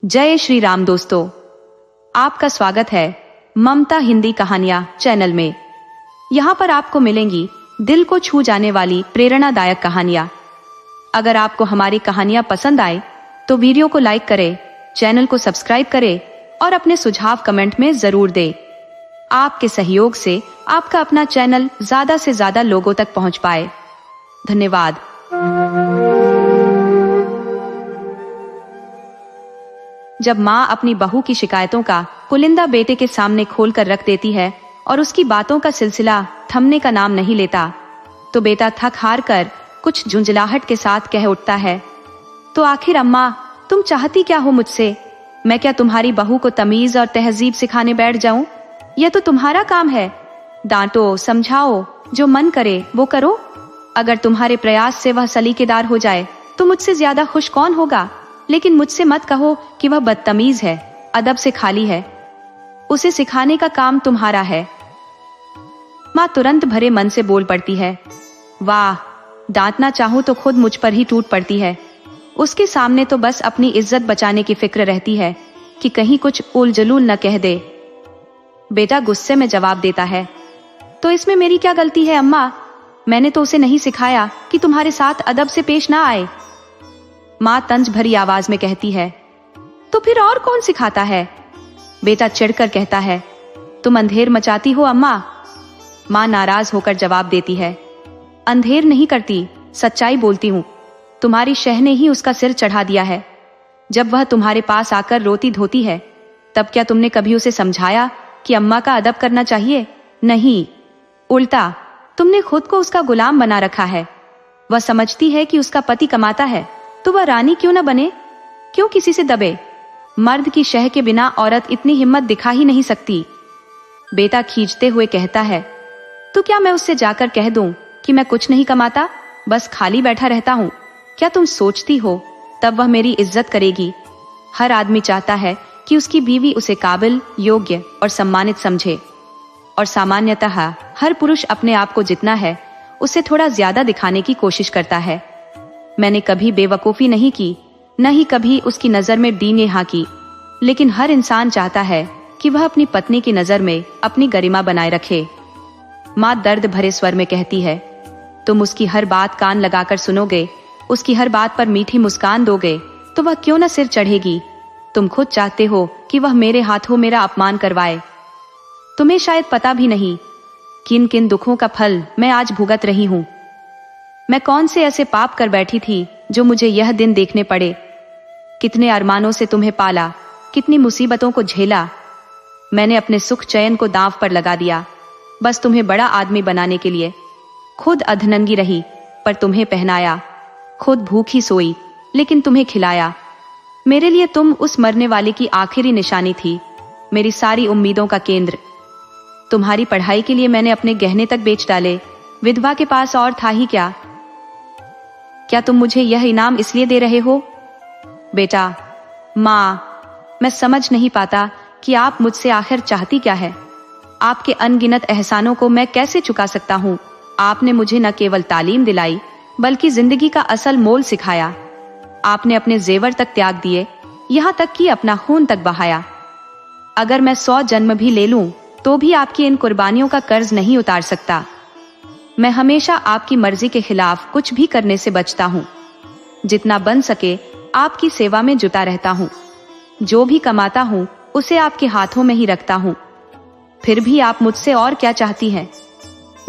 जय श्री राम दोस्तों, आपका स्वागत है ममता हिंदी कहानियां चैनल में। यहाँ पर आपको मिलेंगी दिल को छू जाने वाली प्रेरणादायक कहानियां। अगर आपको हमारी कहानियां पसंद आए तो वीडियो को लाइक करें, चैनल को सब्सक्राइब करें और अपने सुझाव कमेंट में जरूर दें। आपके सहयोग से आपका अपना चैनल ज्यादा से ज्यादा लोगों तक पहुंच पाए। धन्यवाद। जब माँ अपनी बहू की शिकायतों का कुलिंदा बेटे के सामने खोलकर रख देती है और उसकी बातों का सिलसिला थमने का नाम नहीं लेता, तो बेटा थक हार कर कुछ झुंझलाहट के साथ कह उठता है, तो आखिर अम्मा तुम चाहती क्या हो मुझसे? मैं क्या तुम्हारी बहू को तमीज और तहजीब सिखाने बैठ जाऊं? यह तो तुम्हारा काम है। डांटो, समझाओ, जो मन करे वो करो। अगर तुम्हारे प्रयास से वह सलीकेदार हो जाए तो मुझसे ज्यादा खुश कौन होगा? लेकिन मुझसे मत कहो कि वह बदतमीज है, अदब से खाली है। उसे सिखाने का काम तुम्हारा है। माँ तुरंत भरे मन से बोल पड़ती है, वाह, डांटना चाहूं तो खुद मुझ पर ही टूट पड़ती है। उसके सामने तो बस अपनी इज्जत बचाने की फिक्र रहती है कि कहीं कुछ उलझुल न कह दे। बेटा गुस्से में जवाब देता है, तो इसमें मेरी क्या गलती है अम्मा? मैंने तो उसे नहीं सिखाया कि तुम्हारे साथ अदब से पेश ना आए। माँ तंज भरी आवाज में कहती है, तो फिर और कौन सिखाता है? बेटा चिढ़कर कहता है, तुम अंधेर मचाती हो अम्मा। माँ नाराज होकर जवाब देती है, अंधेर नहीं करती, सच्चाई बोलती हूँ। तुम्हारी शह ने ही उसका सिर चढ़ा दिया है। जब वह तुम्हारे पास आकर रोती धोती है, तब क्या तुमने कभी उसे समझाया कि अम्मा का अदब करना चाहिए? नहीं, उल्टा तुमने खुद को उसका गुलाम बना रखा है। वह समझती है कि उसका पति कमाता है तो वह रानी क्यों न बने? क्यों किसी से दबे? मर्द की शह के बिना औरत इतनी हिम्मत दिखा ही नहीं सकती। बेटा खींचते हुए कहता है, तो क्या मैं उससे जाकर कह दूं कि मैं कुछ नहीं कमाता, बस खाली बैठा रहता हूं? क्या तुम सोचती हो तब वह मेरी इज्जत करेगी? हर आदमी चाहता है कि उसकी बीवी उसे काबिल, योग्य और सम्मानित समझे, और सामान्यतः हर पुरुष अपने आप को जितना है उसे थोड़ा ज्यादा दिखाने की कोशिश करता है। मैंने कभी बेवकूफी नहीं की, न ही कभी उसकी नजर में डींगे हाँकी, लेकिन हर इंसान चाहता है कि वह अपनी पत्नी की नजर में अपनी गरिमा बनाए रखे। माँ दर्द भरे स्वर में कहती है, तुम उसकी हर बात कान लगाकर सुनोगे, उसकी हर बात पर मीठी मुस्कान दोगे, तो वह क्यों न सिर चढ़ेगी। तुम खुद चाहते हो कि वह मेरे हाथों मेरा अपमान करवाए। तुम्हें शायद पता भी नहीं किन किन दुखों का फल मैं आज भुगत रही हूँ। मैं कौन से ऐसे पाप कर बैठी थी जो मुझे यह दिन देखने पड़े। कितने अरमानों से तुम्हें पाला, कितनी मुसीबतों को झेला। मैंने अपने सुख चैन को दांव पर लगा दिया, बस तुम्हें बड़ा आदमी बनाने के लिए। खुद अधनंगी रही पर तुम्हें पहनाया, खुद भूखी सोई लेकिन तुम्हें खिलाया। मेरे लिए तुम उस मरने वाले की आखिरी निशानी थी, मेरी सारी उम्मीदों का केंद्र। तुम्हारी पढ़ाई के लिए मैंने अपने गहने तक बेच डाले, विधवा के पास और था ही क्या? क्या तुम मुझे यह इनाम इसलिए दे रहे हो? बेटा, माँ, मैं समझ नहीं पाता कि आप मुझसे आखिर चाहती क्या है। आपके अनगिनत एहसानों को मैं कैसे चुका सकता हूँ? आपने मुझे न केवल तालीम दिलाई बल्कि जिंदगी का असल मोल सिखाया। आपने अपने जेवर तक त्याग दिए, यहाँ तक कि अपना खून तक बहाया। अगर मैं 100 जन्म भी ले लूं तो भी आपकी इन कुर्बानियों का कर्ज नहीं उतार सकता। मैं हमेशा आपकी मर्जी के खिलाफ कुछ भी करने से बचता हूँ। जितना बन सके आपकी सेवा में जुटा रहता हूँ। जो भी कमाता हूँ उसे आपके हाथों में ही रखता हूँ। फिर भी आप मुझसे और क्या चाहती हैं?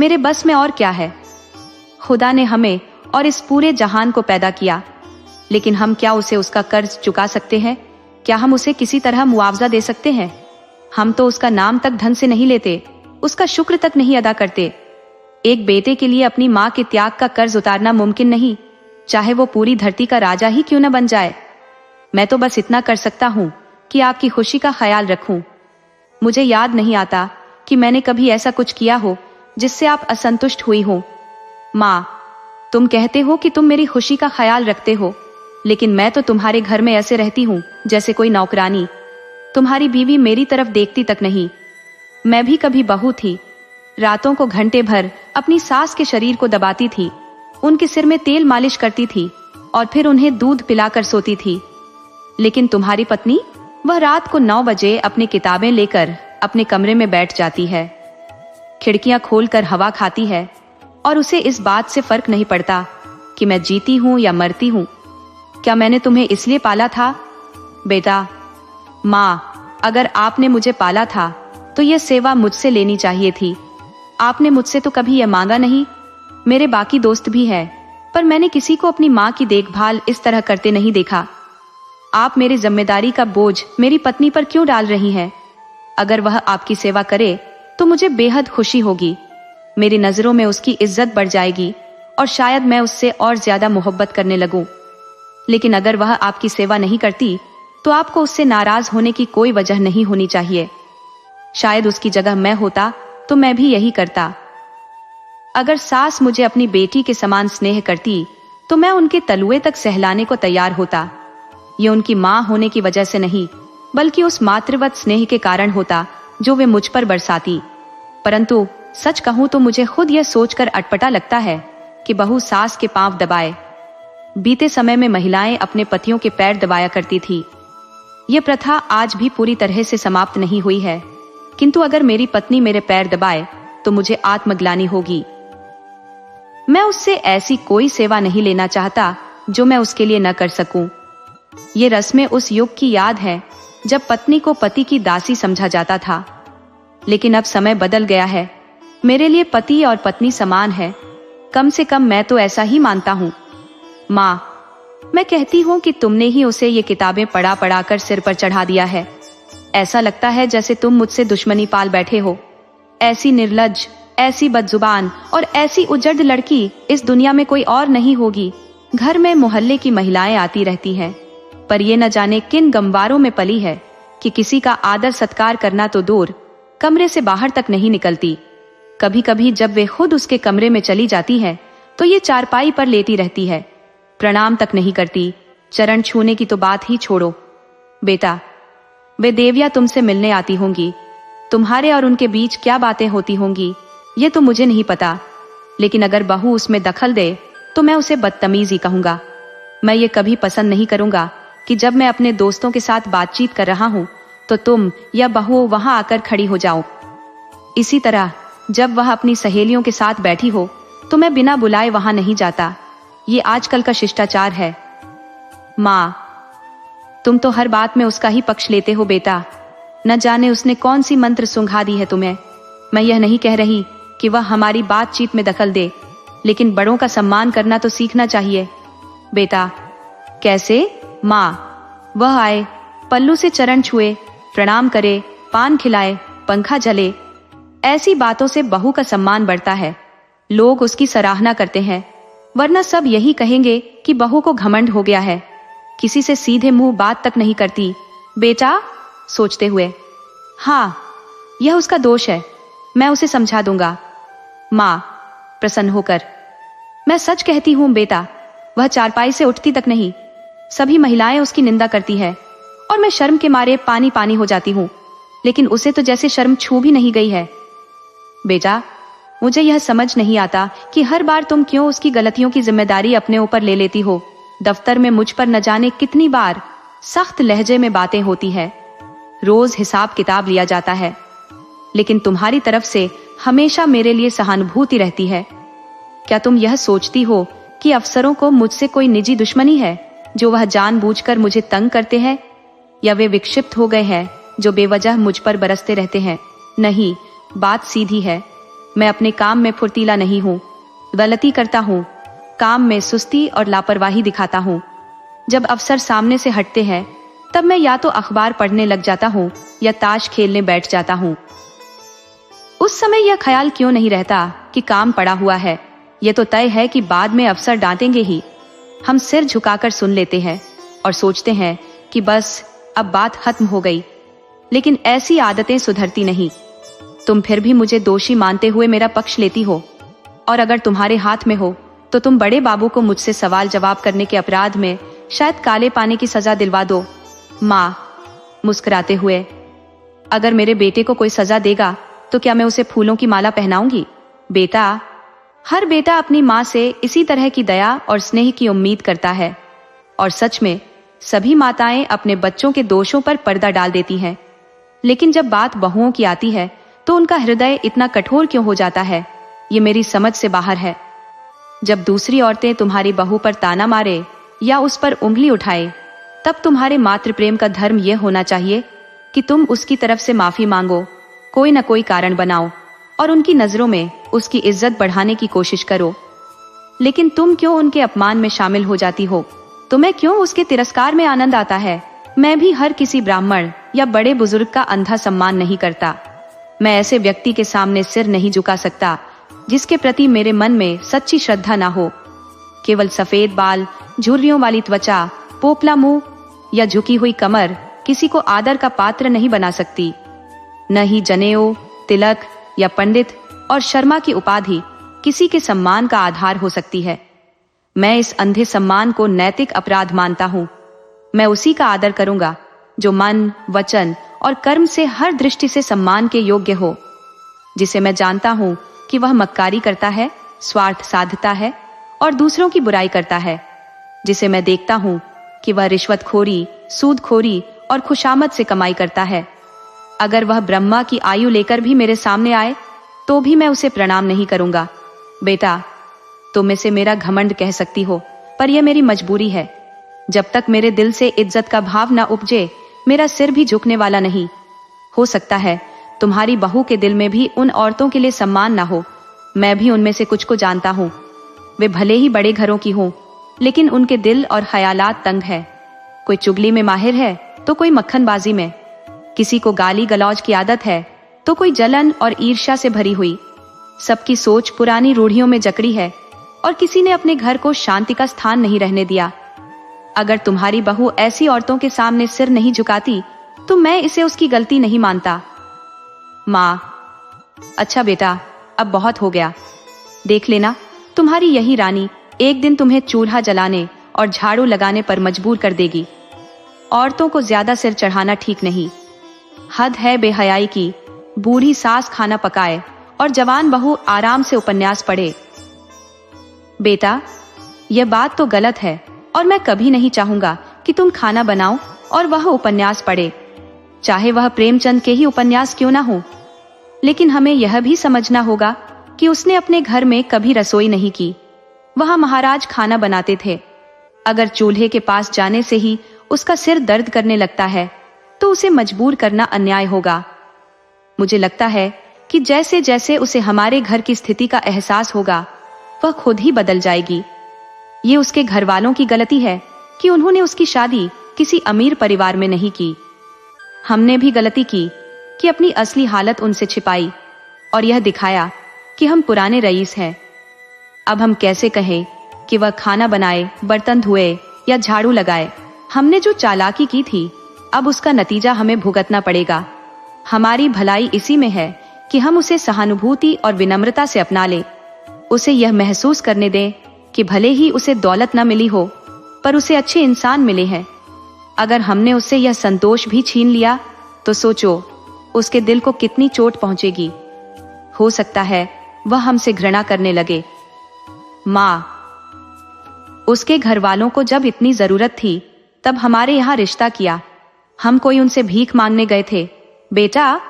मेरे बस में और क्या है? खुदा ने हमें और इस पूरे जहान को पैदा किया, लेकिन हम क्या उसे उसका कर्ज चुका सकते हैं? क्या हम उसे किसी तरह मुआवजा दे सकते हैं? हम तो उसका नाम तक धन से नहीं लेते, उसका शुक्र तक नहीं अदा करते। एक बेटे के लिए अपनी माँ के त्याग का कर्ज उतारना मुमकिन नहीं, चाहे वो पूरी धरती का राजा ही क्यों न बन जाए। मैं तो बस इतना कर सकता हूँ कि आपकी खुशी का ख्याल रखूं। मुझे याद नहीं आता कि मैंने कभी ऐसा कुछ किया हो जिससे आप असंतुष्ट हुई हो। माँ, तुम कहते हो कि तुम मेरी खुशी का ख्याल रखते हो, लेकिन मैं तो तुम्हारे घर में ऐसे रहती हूँ जैसे कोई नौकरानी। तुम्हारी बीवी मेरी तरफ देखती तक नहीं। मैं भी कभी बहू थी, रातों को घंटे भर अपनी सास के शरीर को दबाती थी, उनके सिर में तेल मालिश करती थी और फिर उन्हें दूध पिलाकर सोती थी। लेकिन तुम्हारी पत्नी, वह रात को 9 बजे अपनी किताबें लेकर अपने कमरे में बैठ जाती है, खिड़कियां खोलकर हवा खाती है और उसे इस बात से फर्क नहीं पड़ता कि मैं जीती हूं या मरती हूं। क्या मैंने तुम्हें इसलिए पाला था? बेटा, माँ, अगर आपने मुझे पाला था तो यह सेवा मुझसे लेनी चाहिए थी। आपने मुझसे तो कभी यह मांगा नहीं। मेरे बाकी दोस्त भी हैं, पर मैंने किसी को अपनी माँ की देखभाल इस तरह करते नहीं देखा। आप मेरी जिम्मेदारी का बोझ मेरी पत्नी पर क्यों डाल रही हैं? अगर वह आपकी सेवा करे तो मुझे बेहद खुशी होगी। मेरी नजरों में उसकी इज्जत बढ़ जाएगी और शायद मैं उससे और ज्यादा मोहब्बत करने लगूं। लेकिन अगर वह आपकी सेवा नहीं करती तो आपको उससे नाराज होने की कोई वजह नहीं होनी चाहिए। शायद उसकी जगह मैं होता तो मैं भी यही करता। अगर सास मुझे अपनी बेटी के समान स्नेह करती तो मैं उनके तलुए तक सहलाने को तैयार होता। ये उनकी माँ होने की वजह से नहीं, बल्कि उस मातृवत स्नेह के कारण होता जो वे मुझ पर बरसाती। परंतु सच कहूं तो मुझे खुद यह सोचकर अटपटा लगता है कि बहू सास के पांव दबाए। बीते समय में महिलाएं अपने पतियों के पैर दबाया करती थी। यह प्रथा आज भी पूरी तरह से समाप्त नहीं हुई है, किंतु अगर मेरी पत्नी मेरे पैर दबाए तो मुझे आत्मग्लानि होगी। मैं उससे ऐसी कोई सेवा नहीं लेना चाहता जो मैं उसके लिए न कर सकूं। ये रस्में उस युग की याद है जब पत्नी को पति की दासी समझा जाता था, लेकिन अब समय बदल गया है। मेरे लिए पति और पत्नी समान है, कम से कम मैं तो ऐसा ही मानता हूँ। माँ, मैं कहती हूँ कि तुमने ही उसे ये किताबें पढ़ा पढ़ा कर सिर पर चढ़ा दिया है। ऐसा लगता है जैसे तुम मुझसे दुश्मनी पाल बैठे हो। ऐसी निर्लज्ज, ऐसी बदजुबान और ऐसी उजड़ लड़की इस दुनिया में कोई और नहीं होगी। घर में मोहल्ले की महिलाएं आती रहती हैं, पर ये न जाने किन गमवारों में पली है कि किसी का आदर सत्कार करना तो दूर, कमरे से बाहर तक नहीं निकलती। कभी कभी जब वे खुद उसके कमरे में चली जाती है तो ये चारपाई पर लेटी रहती है, प्रणाम तक नहीं करती। चरण छूने की तो बात ही छोड़ो। बेटा, वे देविया तुमसे मिलने आती होंगी। तुम्हारे और उनके बीच क्या बातें होती होंगी ये तो मुझे नहीं पता, लेकिन अगर बहू उसमें दखल दे तो मैं उसे बदतमीज ही कहूंगा। मैं ये कभी पसंद नहीं करूंगा कि जब मैं अपने दोस्तों के साथ बातचीत कर रहा हूं तो तुम या बहू वहां आकर खड़ी हो जाओ। इसी तरह जब वह अपनी सहेलियों के साथ बैठी हो तो मैं बिना बुलाए वहां नहीं जाता। ये आजकल का शिष्टाचार है। माँ, तुम तो हर बात में उसका ही पक्ष लेते हो बेटा। न जाने उसने कौन सी मंत्र सुंघा दी है तुम्हें। मैं यह नहीं कह रही कि वह हमारी बातचीत में दखल दे, लेकिन बड़ों का सम्मान करना तो सीखना चाहिए। बेटा, कैसे? माँ, वह आए, पल्लू से चरण छुए, प्रणाम करे, पान खिलाए, पंखा जले। ऐसी बातों से बहू का सम्मान बढ़ता है, लोग उसकी सराहना करते हैं। वरना सब यही कहेंगे कि बहू को घमंड हो गया है, किसी से सीधे मुंह बात तक नहीं करती। बेटा, सोचते हुए, हाँ, यह उसका दोष है, मैं उसे समझा दूंगा। माँ, प्रसन्न होकर, मैं सच कहती हूँ बेटा, वह चारपाई से उठती तक नहीं। सभी महिलाएं उसकी निंदा करती है और मैं शर्म के मारे पानी पानी हो जाती हूँ, लेकिन उसे तो जैसे शर्म छू भी नहीं गई है। बेटा, मुझे यह समझ नहीं आता कि हर बार तुम क्यों उसकी गलतियों की जिम्मेदारी अपने ऊपर ले लेती हो। दफ्तर में मुझ पर न जाने कितनी बार सख्त लहजे में बातें होती है, रोज हिसाब किताब लिया जाता है, लेकिन तुम्हारी तरफ से हमेशा मेरे लिए सहानुभूति रहती है। क्या तुम यह सोचती हो कि अफसरों को मुझसे कोई निजी दुश्मनी है जो वह जानबूझकर मुझे तंग करते हैं, या वे विक्षिप्त हो गए हैं जो बेवजह मुझ पर बरसते रहते हैं? नहीं, बात सीधी है। मैं अपने काम में फुर्तीला नहीं हूँ, गलती करता हूँ, काम में सुस्ती और लापरवाही दिखाता हूँ। जब अफसर सामने से हटते हैं तब मैं या तो अखबार पढ़ने लग जाता हूँ या ताश खेलने बैठ जाता हूँ। उस समय यह ख्याल क्यों नहीं रहता कि काम पड़ा हुआ है। यह तो तय है कि बाद में अफसर डांटेंगे ही। हम सिर झुकाकर सुन लेते हैं और सोचते हैं कि बस अब बात खत्म हो गई, लेकिन ऐसी आदतें सुधरती नहीं। तुम फिर भी मुझे दोषी मानते हुए मेरा पक्ष लेती हो, और अगर तुम्हारे हाथ में हो तो तुम बड़े बाबू को मुझसे सवाल जवाब करने के अपराध में शायद काले पानी की सजा दिलवा दो। माँ, मुस्कुराते हुए, अगर मेरे बेटे को कोई सजा देगा तो क्या मैं उसे फूलों की माला पहनाऊंगी? बेटा, हर बेटा अपनी माँ से इसी तरह की दया और स्नेह की उम्मीद करता है, और सच में सभी माताएं अपने बच्चों के दोषों पर पर्दा डाल देती हैं, लेकिन जब बात बहुओं की आती है तो उनका हृदय इतना कठोर क्यों हो जाता है, ये मेरी समझ से बाहर है। जब दूसरी औरतें तुम्हारी बहू पर ताना मारे या उस पर उंगली उठाए, तब तुम्हारे मातृ प्रेम का धर्म यह होना चाहिए कि तुम उसकी तरफ से माफी मांगो, कोई न कोई कारण बनाओ और उनकी नजरों में उसकी इज्जत बढ़ाने की कोशिश करो। लेकिन तुम क्यों उनके अपमान में शामिल हो जाती हो? तुम्हें क्यों उसके तिरस्कार में आनंद आता है? मैं भी हर किसी ब्राह्मण या बड़े बुजुर्ग का अंधा सम्मान नहीं करता। मैं ऐसे व्यक्ति के सामने सिर नहीं झुका सकता जिसके प्रति मेरे मन में सच्ची श्रद्धा ना हो। केवल सफेद बाल, झुर्रियों वाली त्वचा, पोपला मुंह या झुकी हुई कमर किसी को आदर का पात्र नहीं बना सकती। न ही जनेऊ, तिलक या पंडित और शर्मा की उपाधि किसी के सम्मान का आधार हो सकती है। मैं इस अंधे सम्मान को नैतिक अपराध मानता हूँ। मैं उसी का आदर करूंगा जो मन, वचन और कर्म से हर दृष्टि से सम्मान के योग्य हो, जिसे मैं जानता हूँ कि वह मक्कारी करता है, स्वार्थ साधता है और दूसरों की बुराई करता है, जिसे मैं देखता हूँ कि वह रिश्वतखोरी, सूदखोरी और खुशामद से कमाई करता है। अगर वह ब्रह्मा की आयु लेकर भी मेरे सामने आए तो भी मैं उसे प्रणाम नहीं करूंगा। बेटा, तुम इसे मेरा घमंड कह सकती हो, पर यह मेरी मजबूरी है। जब तक मेरे दिल से इज्जत का भाव न उपजे, मेरा सिर भी झुकने वाला नहीं। हो सकता है तुम्हारी बहू के दिल में भी उन औरतों के लिए सम्मान ना हो। मैं भी उनमें से कुछ को जानता हूँ। वे भले ही बड़े घरों की हों, लेकिन उनके दिल और ख्यालात तंग है। कोई चुगली में माहिर है तो कोई मक्खनबाजी में, किसी को गाली गलौज की आदत है तो कोई जलन और ईर्ष्या से भरी हुई। सबकी सोच पुरानी रूढ़ियों में जकड़ी है और किसी ने अपने घर को शांति का स्थान नहीं रहने दिया। अगर तुम्हारी बहू ऐसी औरतों के सामने सिर नहीं झुकाती तो मैं इसे उसकी गलती नहीं मानता। माँ, अच्छा बेटा, अब बहुत हो गया। देख लेना, तुम्हारी यही रानी एक दिन तुम्हें चूल्हा जलाने और झाड़ू लगाने पर मजबूर कर देगी। औरतों को ज्यादा सिर चढ़ाना ठीक नहीं। हद है बेहयाई की। बूढ़ी सास खाना पकाए और जवान बहू आराम से उपन्यास पढ़े। बेटा, यह बात तो गलत है और मैं कभी नहीं चाहूंगा कि तुम खाना बनाओ और वह उपन्यास पढ़े, चाहे वह प्रेमचंद के ही उपन्यास क्यों ना हो। लेकिन हमें यह भी समझना होगा कि उसने अपने घर में कभी रसोई नहीं की। वहां महाराज खाना बनाते थे। अगर चूल्हे के पास जाने से ही उसका सिर दर्द करने लगता है तो उसे मजबूर करना अन्याय होगा। मुझे लगता है कि जैसे जैसे उसे हमारे घर की स्थिति का एहसास होगा, वह खुद ही बदल जाएगी। ये उसके घर वालों की गलती है कि उन्होंने उसकी शादी किसी अमीर परिवार में नहीं की। हमने भी गलती की कि अपनी असली हालत उनसे छिपाई और यह दिखाया कि हम पुराने रईस हैं। अब हम कैसे कहें कि वह खाना बनाए, बर्तन धोए या झाड़ू लगाए? हमने जो चालाकी की थी, अब उसका नतीजा हमें भुगतना पड़ेगा। हमारी भलाई इसी में है कि हम उसे सहानुभूति और विनम्रता से अपना लें। उसे यह महसूस करने दें कि भले ही उसे दौलत न मिली हो, पर उसे अच्छे इंसान मिले हैं। अगर हमने उससे यह संतोष भी छीन लिया तो सोचो उसके दिल को कितनी चोट पहुंचेगी। हो सकता है वह हमसे घृणा करने लगे। माँ, उसके घर वालों को जब इतनी जरूरत थी तब हमारे यहाँ रिश्ता किया। हम कोई उनसे भीख मांगने गए थे? बेटा,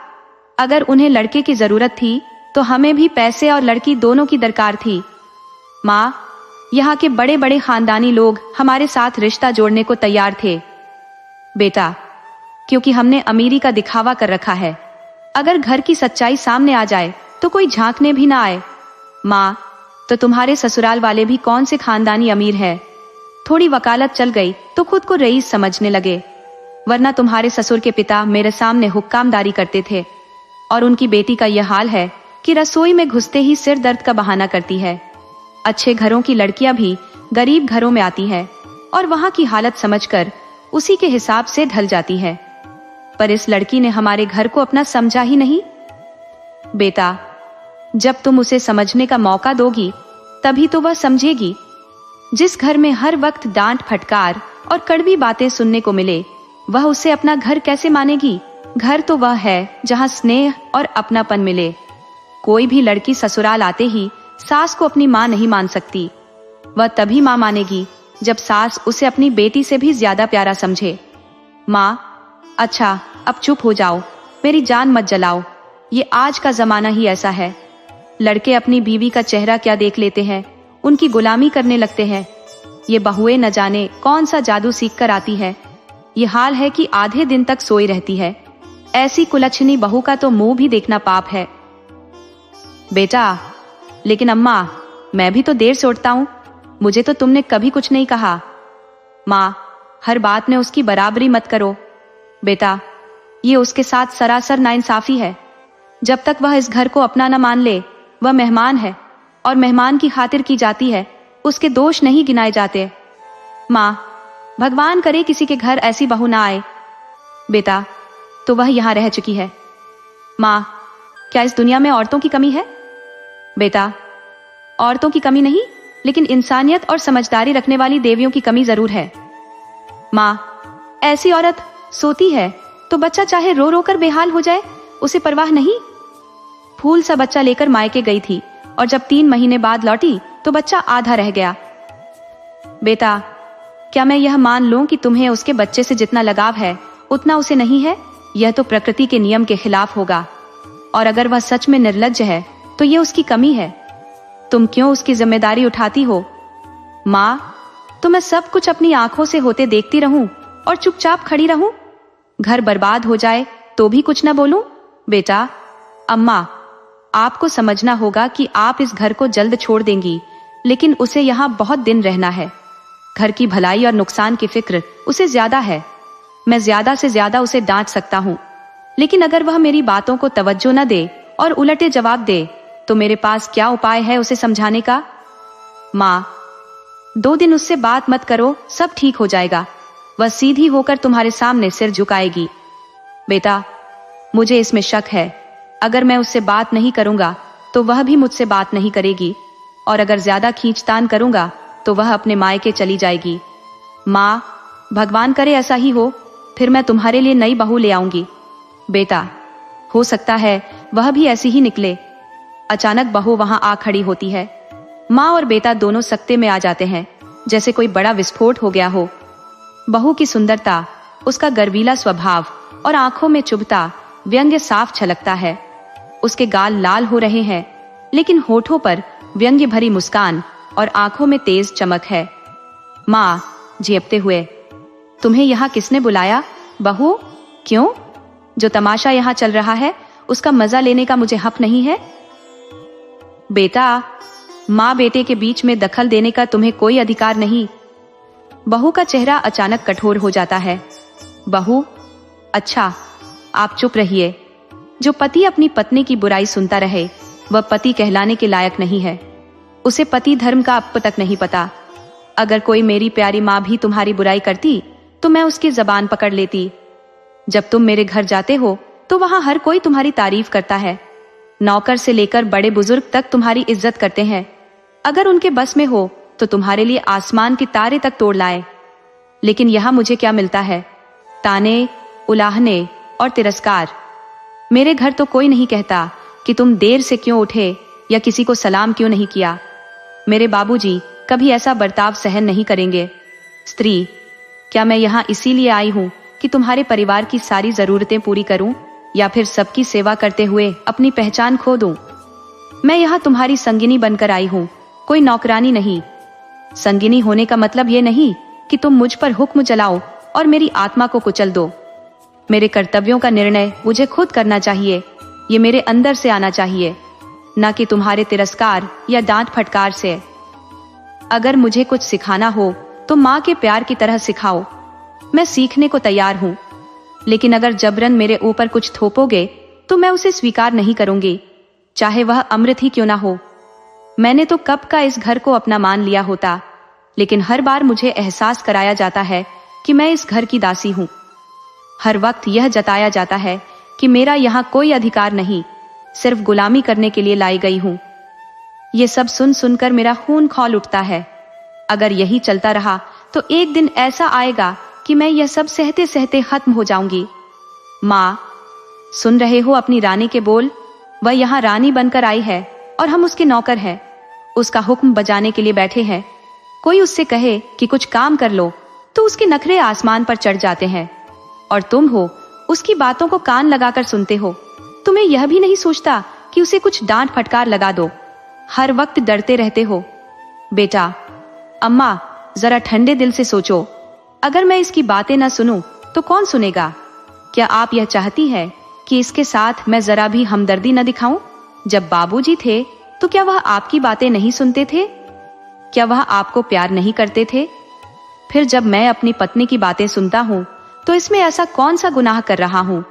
अगर उन्हें लड़के की जरूरत थी तो हमें भी पैसे और लड़की दोनों की दरकार थी। माँ, यहाँ के बड़े बड़े खानदानी लोग हमारे साथ रिश्ता जोड़ने को तैयार थे। बेटा, क्योंकि हमने अमीरी का दिखावा कर रखा है। अगर घर की सच्चाई सामने आ जाए तो कोई झांकने भी ना आए। माँ, तो तुम्हारे ससुराल वाले भी कौन से खानदानी अमीर है? थोड़ी वकालत चल गई तो खुद को रईस समझने लगे, वरना तुम्हारे ससुर के पिता मेरे सामने हुक्कामदारी करते थे और उनकी बेटी का यह हाल है कि रसोई में घुसते ही सिर दर्द का बहाना करती है। अच्छे घरों की लड़कियां भी गरीब घरों में आती है और वहां की हालत समझकर उसी के हिसाब से ढल जाती है। पर इस लड़की ने हमारे घर को अपना समझा ही नहीं। बेटा, जब तुम उसे समझने का मौका दोगी तभी तो वह समझेगी। जिस घर में हर वक्त डांट फटकार और कड़वी बातें सुनने को मिले, वह उसे अपना घर कैसे मानेगी? घर तो वह है जहां स्नेह और अपनापन मिले। कोई भी लड़की ससुराल आते ही सास को अपनी माँ नहीं मान सकती। वह तभी माँ मानेगी जब सास उसे अपनी बेटी से भी ज्यादा प्यारा समझे। माँ, अच्छा अब चुप हो जाओ, मेरी जान मत जलाओ। ये आज का जमाना ही ऐसा है। लड़के अपनी बीवी का चेहरा क्या देख लेते हैं, उनकी गुलामी करने लगते हैं। ये बहुएं न जाने कौन सा जादू सीख कर आती है। ये हाल है कि आधे दिन तक सोई रहती है। ऐसी कुलच्छनी बहू का तो मुंह भी देखना पाप है। बेटा, लेकिन अम्मा, मैं भी तो देर से उठता हूँ, मुझे तो तुमने कभी कुछ नहीं कहा। माँ, हर बात में उसकी बराबरी मत करो। बेटा, ये उसके साथ सरासर नाइंसाफी है। जब तक वह इस घर को अपना न मान ले, वह मेहमान है और मेहमान की खातिर की जाती है, उसके दोष नहीं गिनाए जाते। माँ, भगवान करे किसी के घर ऐसी बहू ना आए। बेटा, तो वह यहाँ रह चुकी है। माँ, क्या इस दुनिया में औरतों की कमी है? बेटा, औरतों की कमी नहीं, लेकिन इंसानियत और समझदारी रखने वाली देवियों की कमी जरूर है। माँ, ऐसी औरत सोती है तो बच्चा चाहे रो रो कर बेहाल हो जाए, उसे परवाह नहीं। फूल सा बच्चा लेकर मायके गई थी और जब 3 महीने बाद लौटी तो बच्चा आधा रह गया। बेटा, क्या मैं यह मान लूं कि तुम्हें उसके बच्चे से जितना लगाव है उतना उसे नहीं है? यह तो प्रकृति के नियम के खिलाफ होगा। और अगर वह सच में निर्लज्ज है तो यह उसकी कमी है। तुम क्यों उसकी जिम्मेदारी उठाती हो? माँ, तो मैं सब कुछ अपनी आंखों से होते देखती रहूं और चुपचाप खड़ी रहूं? घर बर्बाद हो जाए तो भी कुछ न बोलूं? बेटा, अम्मा, आपको समझना होगा कि आप इस घर को जल्द छोड़ देंगी, लेकिन उसे यहाँ बहुत दिन रहना है। घर की भलाई और नुकसान की फिक्र उसे ज्यादा है। मैं ज्यादा से ज्यादा उसे डांट सकता हूँ, लेकिन अगर वह मेरी बातों को तवज्जो न दे और उलटे जवाब दे तो मेरे पास क्या उपाय है उसे समझाने का? माँ, 2 दिन उससे बात मत करो, सब ठीक हो जाएगा। वह सीधी होकर तुम्हारे सामने सिर झुकाएगी। बेटा, मुझे इसमें शक है। अगर मैं उससे बात नहीं करूंगा तो वह भी मुझसे बात नहीं करेगी, और अगर ज्यादा खींचतान करूंगा तो वह अपने मायके चली जाएगी। माँ, भगवान करे ऐसा ही हो, फिर मैं तुम्हारे लिए नई बहू ले आऊंगी। बेटा, हो सकता है वह भी ऐसी ही निकले। अचानक बहू वहां आ खड़ी होती है। माँ और बेटा दोनों सकते में आ जाते हैं, जैसे कोई बड़ा विस्फोट हो गया हो। बहू की सुंदरता, उसका गर्वीला स्वभाव और आंखों में चुभता व्यंग्य साफ छलकता है। उसके गाल लाल हो रहे हैं, लेकिन होठों पर व्यंग्य भरी मुस्कान और आंखों में तेज चमक है। माँ, झेपते हुए, तुम्हें यहाँ किसने बुलाया? बहू, क्यों? जो तमाशा यहाँ चल रहा है उसका मजा लेने का मुझे हक नहीं है? बेटा, माँ बेटे के बीच में दखल देने का तुम्हें कोई अधिकार नहीं। बहू का चेहरा अचानक कठोर हो जाता है। बहू, अच्छा, आप चुप रहिए। जो पति अपनी पत्नी की बुराई सुनता रहे वह पति कहलाने के लायक नहीं है। उसे पति धर्म का अब तक नहीं पता। अगर कोई मेरी प्यारी माँ भी तुम्हारी बुराई करती तो मैं उसकी जबान पकड़ लेती। जब तुम मेरे घर जाते हो तो वहां हर कोई तुम्हारी तारीफ करता है। नौकर से लेकर बड़े बुजुर्ग तक तुम्हारी इज्जत करते हैं। अगर उनके बस में हो तो तुम्हारे लिए आसमान के तारे तक तोड़ लाए। लेकिन यहाँ मुझे क्या मिलता है? ताने, उलाहने और तिरस्कार। मेरे घर तो कोई नहीं कहता कि तुम देर से क्यों उठे या किसी को सलाम क्यों नहीं किया। मेरे बाबूजी कभी ऐसा बर्ताव सहन नहीं करेंगे। स्त्री, क्या मैं यहाँ इसीलिए आई हूँ कि तुम्हारे परिवार की सारी जरूरतें पूरी करूं, या फिर सबकी सेवा करते हुए अपनी पहचान खो दूं? मैं यहाँ तुम्हारी संगिनी बनकर आई हूँ, कोई नौकरानी नहीं। संगिनी होने का मतलब ये नहीं कि तुम मुझ पर हुक्म चलाओ और मेरी आत्मा को कुचल दो। मेरे कर्तव्यों का निर्णय मुझे खुद करना चाहिए। ये मेरे अंदर से आना चाहिए, न कि तुम्हारे तिरस्कार या डांट फटकार से। अगर मुझे कुछ सिखाना हो तो माँ के प्यार की तरह सिखाओ। मैं सीखने को तैयार हूँ, लेकिन अगर जबरन मेरे ऊपर कुछ थोपोगे तो मैं उसे स्वीकार नहीं करूंगी, चाहे वह अमृत ही क्यों ना हो। मैंने तो कब का इस घर को अपना मान लिया होता, लेकिन हर बार मुझे एहसास कराया जाता है कि मैं इस घर की दासी हूँ। हर वक्त यह जताया जाता है कि मेरा यहाँ कोई अधिकार नहीं, सिर्फ गुलामी करने के लिए लाई गई हूँ। ये सब सुन सुनकर मेरा खून खौल उठता है। अगर यही चलता रहा तो एक दिन ऐसा आएगा कि मैं यह सब सहते सहते खत्म हो जाऊंगी। माँ, सुन रहे हो अपनी रानी के बोल? वह यहाँ रानी बनकर आई है और हम उसके नौकर हैं। उसका हुक्म बजाने के लिए बैठे हैं। कोई उससे कहे कि कुछ काम कर लो तो उसके नखरे आसमान पर चढ़ जाते हैं, और तुम हो उसकी बातों को कान लगाकर सुनते हो। तुम्हें यह भी नहीं सोचता कि उसे कुछ डांट फटकार लगा दो। हर वक्त डरते रहते हो। बेटा, अम्मा जरा ठंडे दिल से सोचो, अगर मैं इसकी बातें ना सुनूं तो कौन सुनेगा? क्या आप यह चाहती है कि इसके साथ मैं जरा भी हमदर्दी न दिखाऊं? जब बाबूजी थे तो क्या वह आपकी बातें नहीं सुनते थे? क्या वह आपको प्यार नहीं करते थे? फिर जब मैं अपनी पत्नी की बातें सुनता हूँ तो इसमें ऐसा कौन सा गुनाह कर रहा हूँ?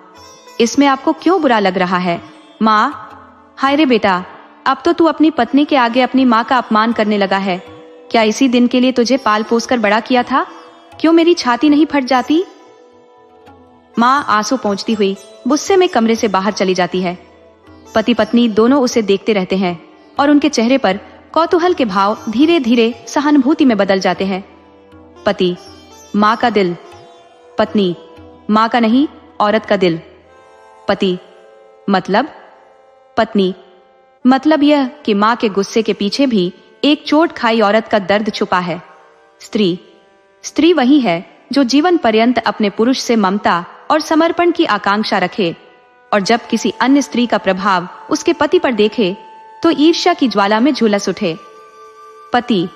इसमें आपको क्यों बुरा लग रहा है? माँ, हाय रे बेटा, अब तो तू अपनी पत्नी के आगे अपनी माँ का अपमान करने लगा है। क्या इसी दिन के लिए तुझे पाल पोस कर बड़ा किया था? क्यों मेरी छाती नहीं फट जाती? माँ आंसू पोंछती हुई गुस्से में कमरे से बाहर चली जाती है। पति पत्नी दोनों उसे देखते रहते हैं और उनके चेहरे पर कौतूहल के भाव धीरे धीरे सहानुभूति में बदल जाते हैं। पति, माँ का दिल। पत्नी, माँ का नहीं, औरत का दिल। पति, मतलब? पत्नी, मतलब यह कि माँ के गुस्से के पीछे भी एक चोट खाई औरत का दर्द छुपा है। स्त्री वही है जो जीवन पर्यंत अपने पुरुष से ममता और समर्पण की आकांक्षा रखे, और जब किसी अन्य स्त्री का प्रभाव उसके पति पर देखे तो ईर्ष्या की ज्वाला में झुलस उठे। पति,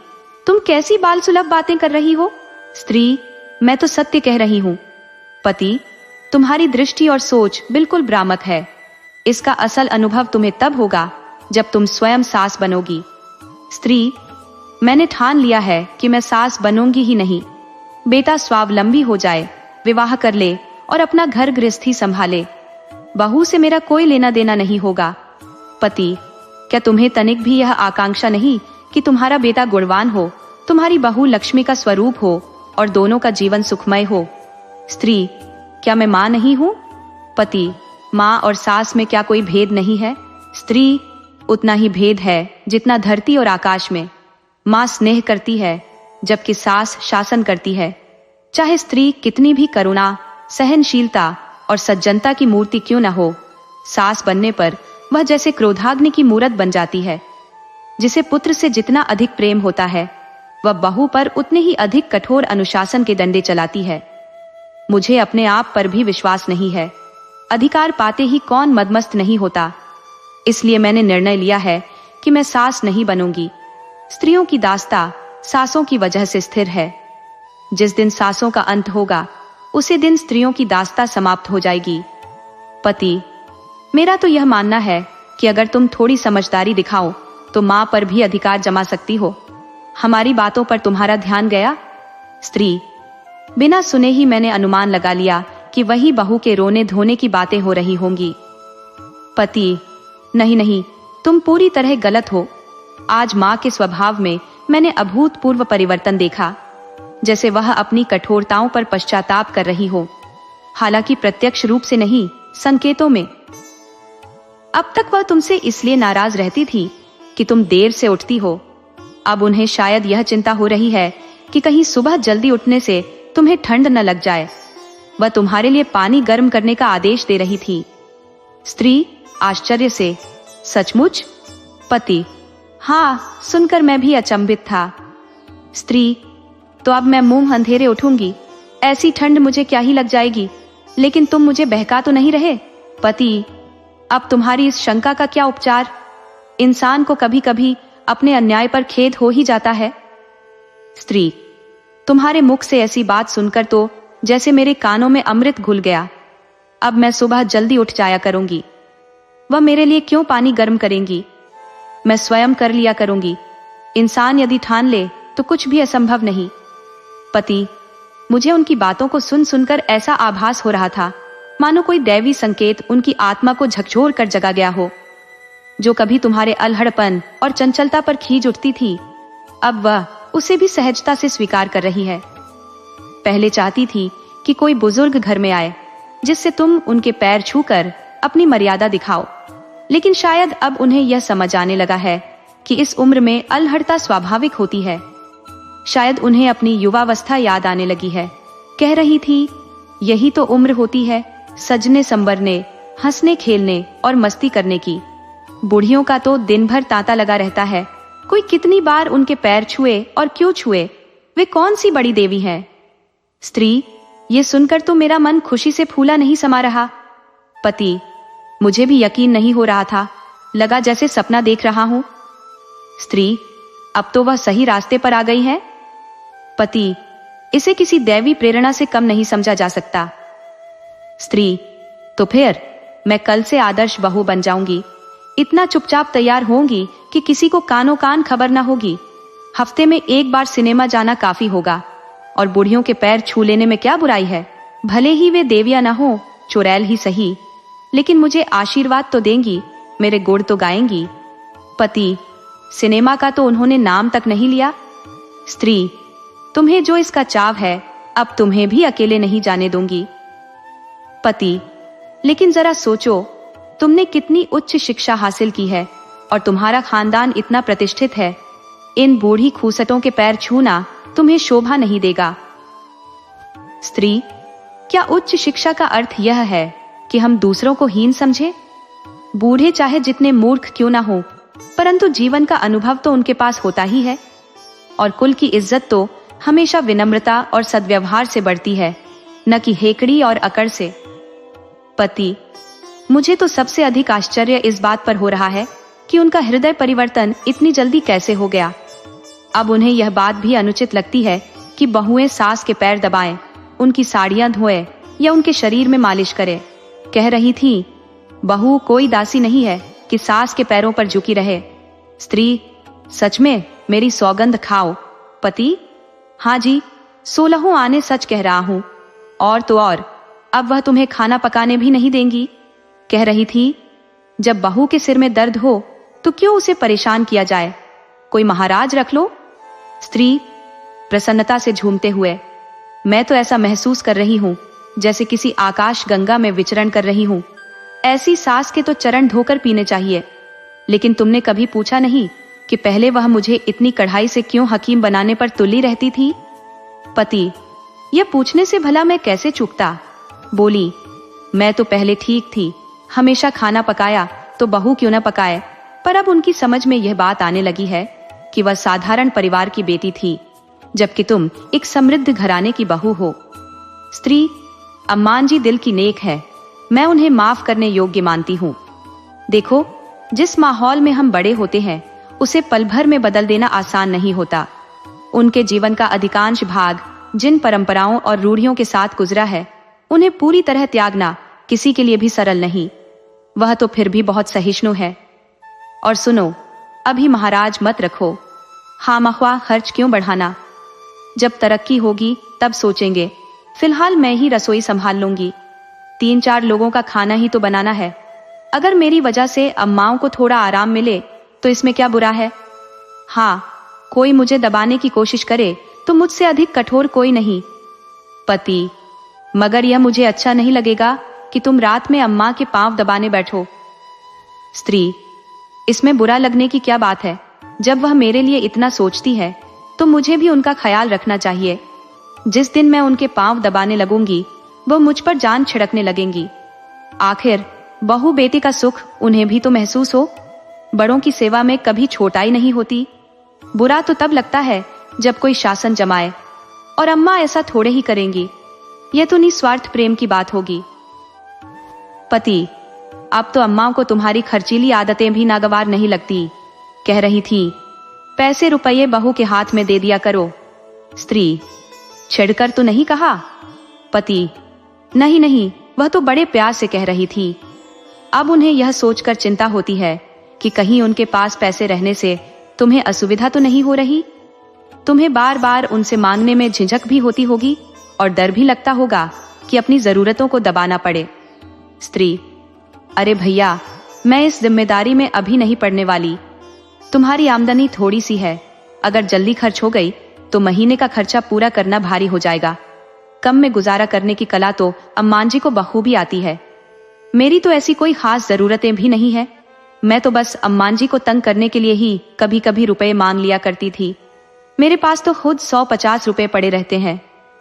तुम कैसी बाल सुलभ बातें कर रही हो? स्त्री, मैं तो सत्य कह रही हूं। पति, तुम्हारी दृष्टि और सोच बिल्कुल भ्रामक है। इसका असल अनुभव तुम्हें तब होगा जब तुम स्वयं सास बनोगी। स्त्री, मैंने ठान लिया है कि मैं सास बनूंगी ही नहीं। बेटा स्वावलंबी हो जाए, विवाह कर ले और अपना घर गृहस्थी संभाले। बहू से मेरा कोई लेना देना नहीं होगा। पति, क्या तुम्हें तनिक भी यह आकांक्षा नहीं कि तुम्हारा बेटा गुणवान हो, तुम्हारी बहू लक्ष्मी का स्वरूप हो और दोनों का जीवन सुखमय हो? स्त्री, क्या मैं माँ नहीं हूँ? पति, माँ और सास में क्या कोई भेद नहीं है? स्त्री, उतना ही भेद है जितना धरती और आकाश में। माँ स्नेह करती है जबकि सास शासन करती है। चाहे स्त्री कितनी भी करुणा, सहनशीलता और सज्जनता की मूर्ति क्यों न हो, सास बनने पर वह जैसे क्रोधाग्नि की मूरत बन जाती है। जिसे पुत्र से जितना अधिक प्रेम होता है, वह बहू पर उतने ही अधिक कठोर अनुशासन के डंडे चलाती है। मुझे अपने आप पर भी विश्वास नहीं है। अधिकार पाते ही कौन मदमस्त नहीं होता। इसलिए मैंने निर्णय लिया है कि मैं सास नहीं बनूंगी। स्त्रियों की दास्ता सासों की वजह से स्थिर है। जिस दिन सासों का अंत होगा, उसी दिन स्त्रियों की दास्ता समाप्त हो जाएगी। पति, मेरा तो यह मानना है कि अगर तुम थोड़ी समझदारी दिखाओ तो माँ पर भी अधिकार जमा सकती हो। हमारी बातों पर तुम्हारा ध्यान गया? स्त्री, बिना सुने ही मैंने अनुमान लगा लिया कि वही बहू के रोने धोने की बातें हो रही होंगी। पति, नहीं, तुम पूरी तरह गलत हो। आज माँ के स्वभाव में मैंने अभूतपूर्व परिवर्तन देखा, जैसे वह अपनी कठोरताओं पर पश्चाताप कर रही हो। हालांकि प्रत्यक्ष रूप से नहीं, संकेतों में। अब तक वह तुमसे इसलिए नाराज रहती थी कि तुम देर से उठती हो। अब उन्हें शायद यह चिंता हो रही है कि कहीं सुबह जल्दी उठने से तुम्हें ठंड न लग जाए। वह तुम्हारे लिए पानी गर्म करने का आदेश दे रही थी। स्त्री आश्चर्य से, सचमुच? पति, हाँ, सुनकर मैं भी अचंभित था। स्त्री, तो अब मैं मुंह अंधेरे उठूंगी। ऐसी ठंड मुझे क्या ही लग जाएगी। लेकिन तुम मुझे बहका तो नहीं रहे? पति, अब तुम्हारी इस शंका का क्या उपचार? इंसान को कभी कभी अपने अन्याय पर खेद हो ही जाता है। स्त्री, तुम्हारे मुख से ऐसी बात सुनकर तो जैसे मेरे कानों में अमृत घुल गया। अब मैं सुबह जल्दी उठ जाया करूंगी। वह मेरे लिए क्यों पानी गर्म करेंगी? मैं स्वयं कर लिया करूंगी। इंसान यदि ठान ले तो कुछ भी असंभव नहीं। पति, मुझे उनकी बातों को सुन सुनकर ऐसा आभास हो रहा था मानो कोई दैवी संकेत उनकी आत्मा को झकझोर कर जगा गया हो। जो कभी तुम्हारे अलहड़पन और चंचलता पर खींच उठती थी, अब वह उसे भी सहजता से स्वीकार कर रही है। पहले चाहती थी कि कोई बुजुर्ग घर में आए जिससे तुम उनके पैर छूकर अपनी मर्यादा दिखाओ, लेकिन शायद अब उन्हें यह समझ आने लगा है कि इस उम्र में अलहड़ता स्वाभाविक होती है। शायद उन्हें अपनी युवावस्था याद आने लगी है। कह रही थी, यही तो उम्र होती है सजने संवरने, हंसने खेलने और मस्ती करने की। बूढ़ियों का तो दिन भर तांता लगा रहता है, कोई कितनी बार उनके पैर छुए और क्यों छुए? वे कौन सी बड़ी देवी है? स्त्री, ये सुनकर तो मेरा मन खुशी से फूला नहीं समा रहा। पति, मुझे भी यकीन नहीं हो रहा था, लगा जैसे सपना देख रहा हूं। स्त्री, अब तो वह सही रास्ते पर आ गई है। पति, इसे किसी दैवी प्रेरणा से कम नहीं समझा जा सकता। स्त्री, तो फिर मैं कल से आदर्श बहू बन जाऊंगी। इतना चुपचाप तैयार होंगी कि किसी को कानों कान खबर ना होगी। हफ्ते में एक बार सिनेमा जाना काफी होगा, और बुढ़ियों के पैर छू लेने में क्या बुराई है? भले ही वे देवियां ना हो, चुड़ैल ही सही, लेकिन मुझे आशीर्वाद तो देंगी, मेरे गुण तो गाएंगी। पति, सिनेमा का तो उन्होंने नाम तक नहीं लिया। स्त्री, तुम्हें जो इसका चाव है, अब तुम्हें भी अकेले नहीं जाने दूंगी। पति, लेकिन जरा सोचो, तुमने कितनी उच्च शिक्षा हासिल की है और तुम्हारा खानदान इतना प्रतिष्ठित है। इन बूढ़ी खूसटों के पैर छूना तुम्हें शोभा नहीं देगा। स्त्री, क्या उच्च शिक्षा का अर्थ यह है कि हम दूसरों को हीन समझे? बूढ़े चाहे जितने मूर्ख क्यों ना हो, परंतु जीवन का अनुभव तो उनके पास होता ही है, और कुल की इज्जत तो हमेशा विनम्रता और सद्व्यवहार से बढ़ती है, न कि हेकड़ी और अकड़ से। पति, मुझे तो सबसे अधिक आश्चर्य इस बात पर हो रहा है कि उनका हृदय परिवर्तन इतनी जल्दी कैसे हो गया। अब उन्हें यह बात भी अनुचित लगती है कि बहुएं सास के पैर दबाएं, उनकी साड़ियां धोए या उनके शरीर में मालिश करे। कह रही थी, बहू कोई दासी नहीं है कि सास के पैरों पर झुकी रहे। स्त्री, सच में मेरी सौगंध खाओ। पति, हाँ जी, 16 आने सच कह रहा हूं। और तो और, अब वह तुम्हें खाना पकाने भी नहीं देंगी। कह रही थी, जब बहू के सिर में दर्द हो तो क्यों उसे परेशान किया जाए, कोई महाराज रख लो। स्त्री, प्रसन्नता से झूमते हुए, मैं तो ऐसा महसूस कर रही हूं जैसे किसी आकाश गंगा में विचरण कर रही हूं। ऐसी सास के तो चरण धोकर पीने चाहिए। लेकिन तुमने कभी पूछा नहीं कि पहले वह मुझे इतनी कढ़ाई से क्यों हकीम बनाने पर तुली रहती थी? पति, यह पूछने से भला मैं कैसे चूकता। बोली, मैं तो पहले ठीक थी, हमेशा खाना पकाया तो बहू क्यों न पकाए, पर अब उनकी समझ में यह बात आने लगी है कि वह साधारण परिवार की बेटी थी, जबकि तुम एक समृद्ध घराने की बहू हो। स्त्री, अम्मान जी दिल की नेक है, मैं उन्हें माफ करने योग्य मानती हूँ। देखो, जिस माहौल में हम बड़े होते हैं उसे पल भर में बदल देना आसान नहीं होता। उनके जीवन का अधिकांश भाग जिन परंपराओं और रूढ़ियों के साथ गुजरा है, उन्हें पूरी तरह त्यागना किसी के लिए भी सरल नहीं। वह तो फिर भी बहुत सहिष्णु है। और सुनो, अभी महाराज मत रखो, खामख्वाह खर्च क्यों बढ़ाना। जब तरक्की होगी तब सोचेंगे, फिलहाल मैं ही रसोई संभाल लूंगी। 3-4 लोगों का खाना ही तो बनाना है। अगर मेरी वजह से अम्माओं को थोड़ा आराम मिले तो इसमें क्या बुरा है। हाँ, कोई मुझे दबाने की कोशिश करे तो मुझसे अधिक कठोर कोई नहीं। पति, मगर यह मुझे अच्छा नहीं लगेगा कि तुम रात में अम्मा के पांव दबाने बैठो। स्त्री, इसमें बुरा लगने की क्या बात है। जब वह मेरे लिए इतना सोचती है तो मुझे भी उनका ख्याल रखना चाहिए। जिस दिन मैं उनके पांव दबाने लगूंगी वह मुझ पर जान छिड़कने लगेंगी। आखिर बहू बेटी का सुख उन्हें भी तो महसूस हो। बड़ों की सेवा में कभी छोटाई नहीं होती। बुरा तो तब लगता है जब कोई शासन जमाए, और अम्मा ऐसा थोड़े ही करेंगी। यह तो निस्वार्थ प्रेम की बात होगी। पति, अब तो अम्मा को तुम्हारी खर्चीली आदतें भी नागवार नहीं लगती। कह रही थी, पैसे रुपये बहू के हाथ में दे दिया करो। स्त्री, छिड़कर तो नहीं कहा। पति, नहीं नहीं, वह तो बड़े प्यार से कह रही थी। अब उन्हें यह सोचकर चिंता होती है कि कहीं उनके पास पैसे रहने से तुम्हें असुविधा तो नहीं हो रही। तुम्हें बार बार उनसे मांगने में झिझक भी होती होगी और डर भी लगता होगा कि अपनी जरूरतों को दबाना पड़े। स्त्री, अरे भैया, मैं इस जिम्मेदारी में अभी नहीं पड़ने वाली। तुम्हारी आमदनी थोड़ी सी है, अगर जल्दी खर्च हो गई तो महीने का खर्चा पूरा करना भारी हो जाएगा। कम में गुजारा करने की कला तो अम्मान जी को बखूबी आती है। मेरी तो ऐसी कोई खास जरूरतें भी नहीं है। मैं तो बस अम्मान जी को तंग करने के लिए ही कभी कभी रुपए मांग लिया करती थी। मेरे पास तो खुद 100-50 रुपए पड़े रहते हैं।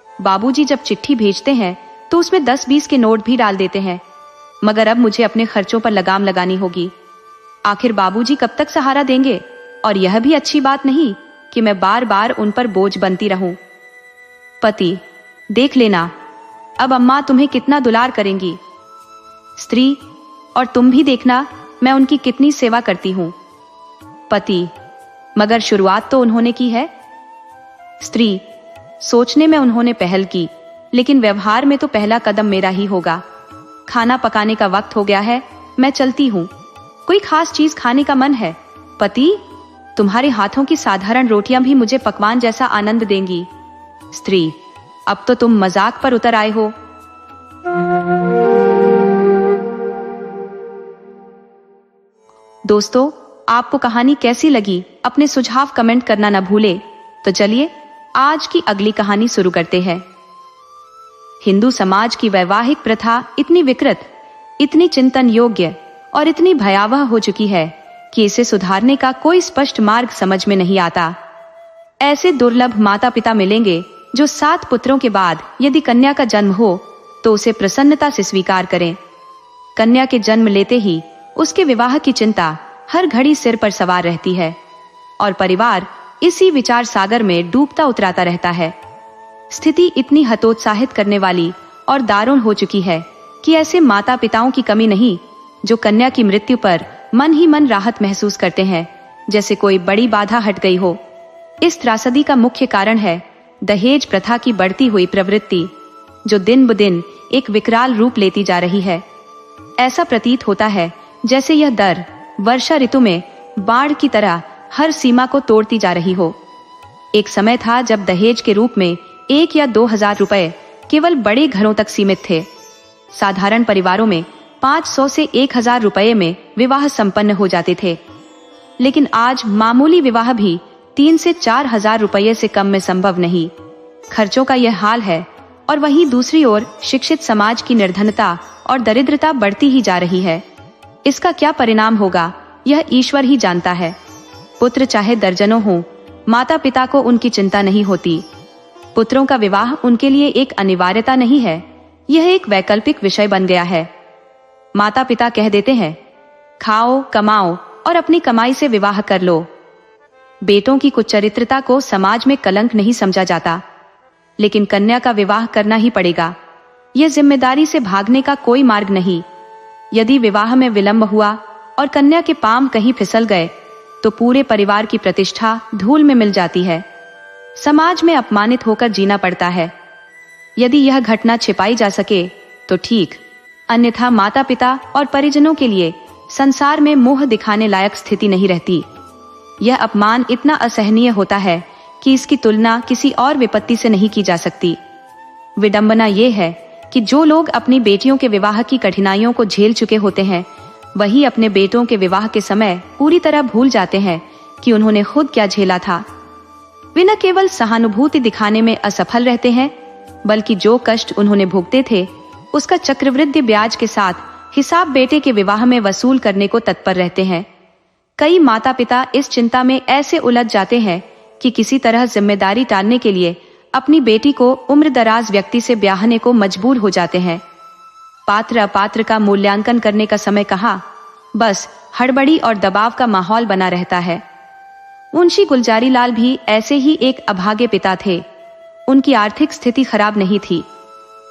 बाबूजी जब चिट्ठी भेजते हैं तो उसमें 10-20 के नोट भी डाल देते हैं। मगर अब मुझे अपने खर्चों पर लगाम लगानी होगी। आखिर बाबूजी कब तक सहारा देंगे? और यह भी अच्छी बात नहीं कि मैं बार बार उन पर बोझ बनती रहूं। पति, देख लेना अब अम्मा तुम्हें कितना दुलार करेंगी। स्त्री, और तुम भी देखना मैं उनकी कितनी सेवा करती हूं। पति, मगर शुरुआत तो उन्होंने की है। स्त्री, सोचने में उन्होंने पहल की, लेकिन व्यवहार में तो पहला कदम मेरा ही होगा। खाना पकाने का वक्त हो गया है, मैं चलती हूँ। कोई खास चीज खाने का मन है? पति, तुम्हारे हाथों की साधारण रोटियां भी मुझे पकवान जैसा आनंद देंगी। स्त्री, अब तो तुम मजाक पर उतर आए हो। दोस्तों, आपको कहानी कैसी लगी? अपने सुझाव कमेंट करना न भूले। तो चलिए आज की अगली कहानी शुरू करते हैं। हिंदू समाज की वैवाहिक प्रथा इतनी विकृत, इतनी चिंतन योग्य और इतनी भयावह हो चुकी है कि इसे सुधारने का कोई स्पष्ट मार्ग समझ में नहीं आता। ऐसे दुर्लभ माता पिता मिलेंगे जो 7 पुत्रों के बाद यदि कन्या का जन्म हो तो उसे प्रसन्नता से स्वीकार करें। कन्या के जन्म लेते ही उसके विवाह की चिंता हर घड़ी सिर पर सवार रहती है और परिवार इसी विचार सागर में डूबता उतराता रहता है। स्थिति इतनी हतोत्साहित करने वाली और दारुण हो चुकी है कि ऐसे माता पिताओं की कमी नहीं जो कन्या की मृत्यु पर मन ही मन राहत महसूस करते हैं, जैसे कोई बड़ी बाधा हट गई हो। इस त्रासदी का मुख्य कारण है दहेज प्रथा की बढ़ती हुई प्रवृत्ति, जो दिन ब दिन एक विकराल रूप लेती जा रही है। ऐसा प्रतीत होता है जैसे यह दर वर्षा ऋतु में बाढ़ की तरह हर सीमा को तोड़ती जा रही हो। एक समय था जब दहेज के रूप में 1 या 2 हजार रुपए केवल बड़े घरों तक सीमित थे। साधारण परिवारों में 500 से 1000 रुपए में विवाह संपन्न हो जाते थे, लेकिन आज मामूली विवाह भी 3 से 4 हजार रुपये से कम में संभव नहीं। खर्चों का यह हाल है और वहीं दूसरी ओर शिक्षित समाज की निर्धनता और दरिद्रता बढ़ती ही जा रही है। इसका क्या परिणाम होगा यह ईश्वर ही जानता है। पुत्र चाहे दर्जनों हों, माता पिता को उनकी चिंता नहीं होती। पुत्रों का विवाह उनके लिए एक अनिवार्यता नहीं है, यह एक वैकल्पिक विषय बन गया है। माता पिता कह देते हैं, खाओ, कमाओ और अपनी कमाई से विवाह कर लो। बेटों की कुचरित्रता को समाज में कलंक नहीं समझा जाता, लेकिन कन्या का विवाह करना ही पड़ेगा। यह जिम्मेदारी से भागने का कोई मार्ग नहीं। यदि विवाह में विलंब हुआ और कन्या के पांव कहीं फिसल गए तो पूरे परिवार की प्रतिष्ठा धूल में मिल जाती है। समाज में अपमानित होकर जीना पड़ता है। यदि यह घटना छिपाई जा सके तो ठीक, अन्यथा माता पिता और परिजनों के लिए संसार में मुंह दिखाने लायक स्थिति नहीं रहती। यह अपमान इतना असहनीय होता है कि इसकी तुलना किसी और विपत्ति से नहीं की जा सकती। विडंबना यह है कि जो लोग अपनी बेटियों के विवाह की कठिनाइयों को झेल चुके होते हैं, वही अपने बेटों के विवाह के समय पूरी तरह भूल जाते हैं कि उन्होंने खुद क्या झेला था। वे न केवल सहानुभूति दिखाने में असफल रहते हैं, बल्कि जो कष्ट उन्होंने भोगते थे उसका चक्रवृद्धि ब्याज के साथ हिसाब बेटे के विवाह में वसूल करने को तत्पर रहते हैं। कई माता पिता इस चिंता में ऐसे उलझ जाते हैं कि किसी तरह जिम्मेदारी टालने के लिए अपनी बेटी को उम्रदराज व्यक्ति से ब्याहने को मजबूर हो जाते हैं। पात्र अपात्र का मूल्यांकन करने का समय कहाँ, बस हड़बड़ी और दबाव का माहौल बना रहता है। मुंशी गुलजारी लाल भी ऐसे ही एक अभागे पिता थे। उनकी आर्थिक स्थिति खराब नहीं थी।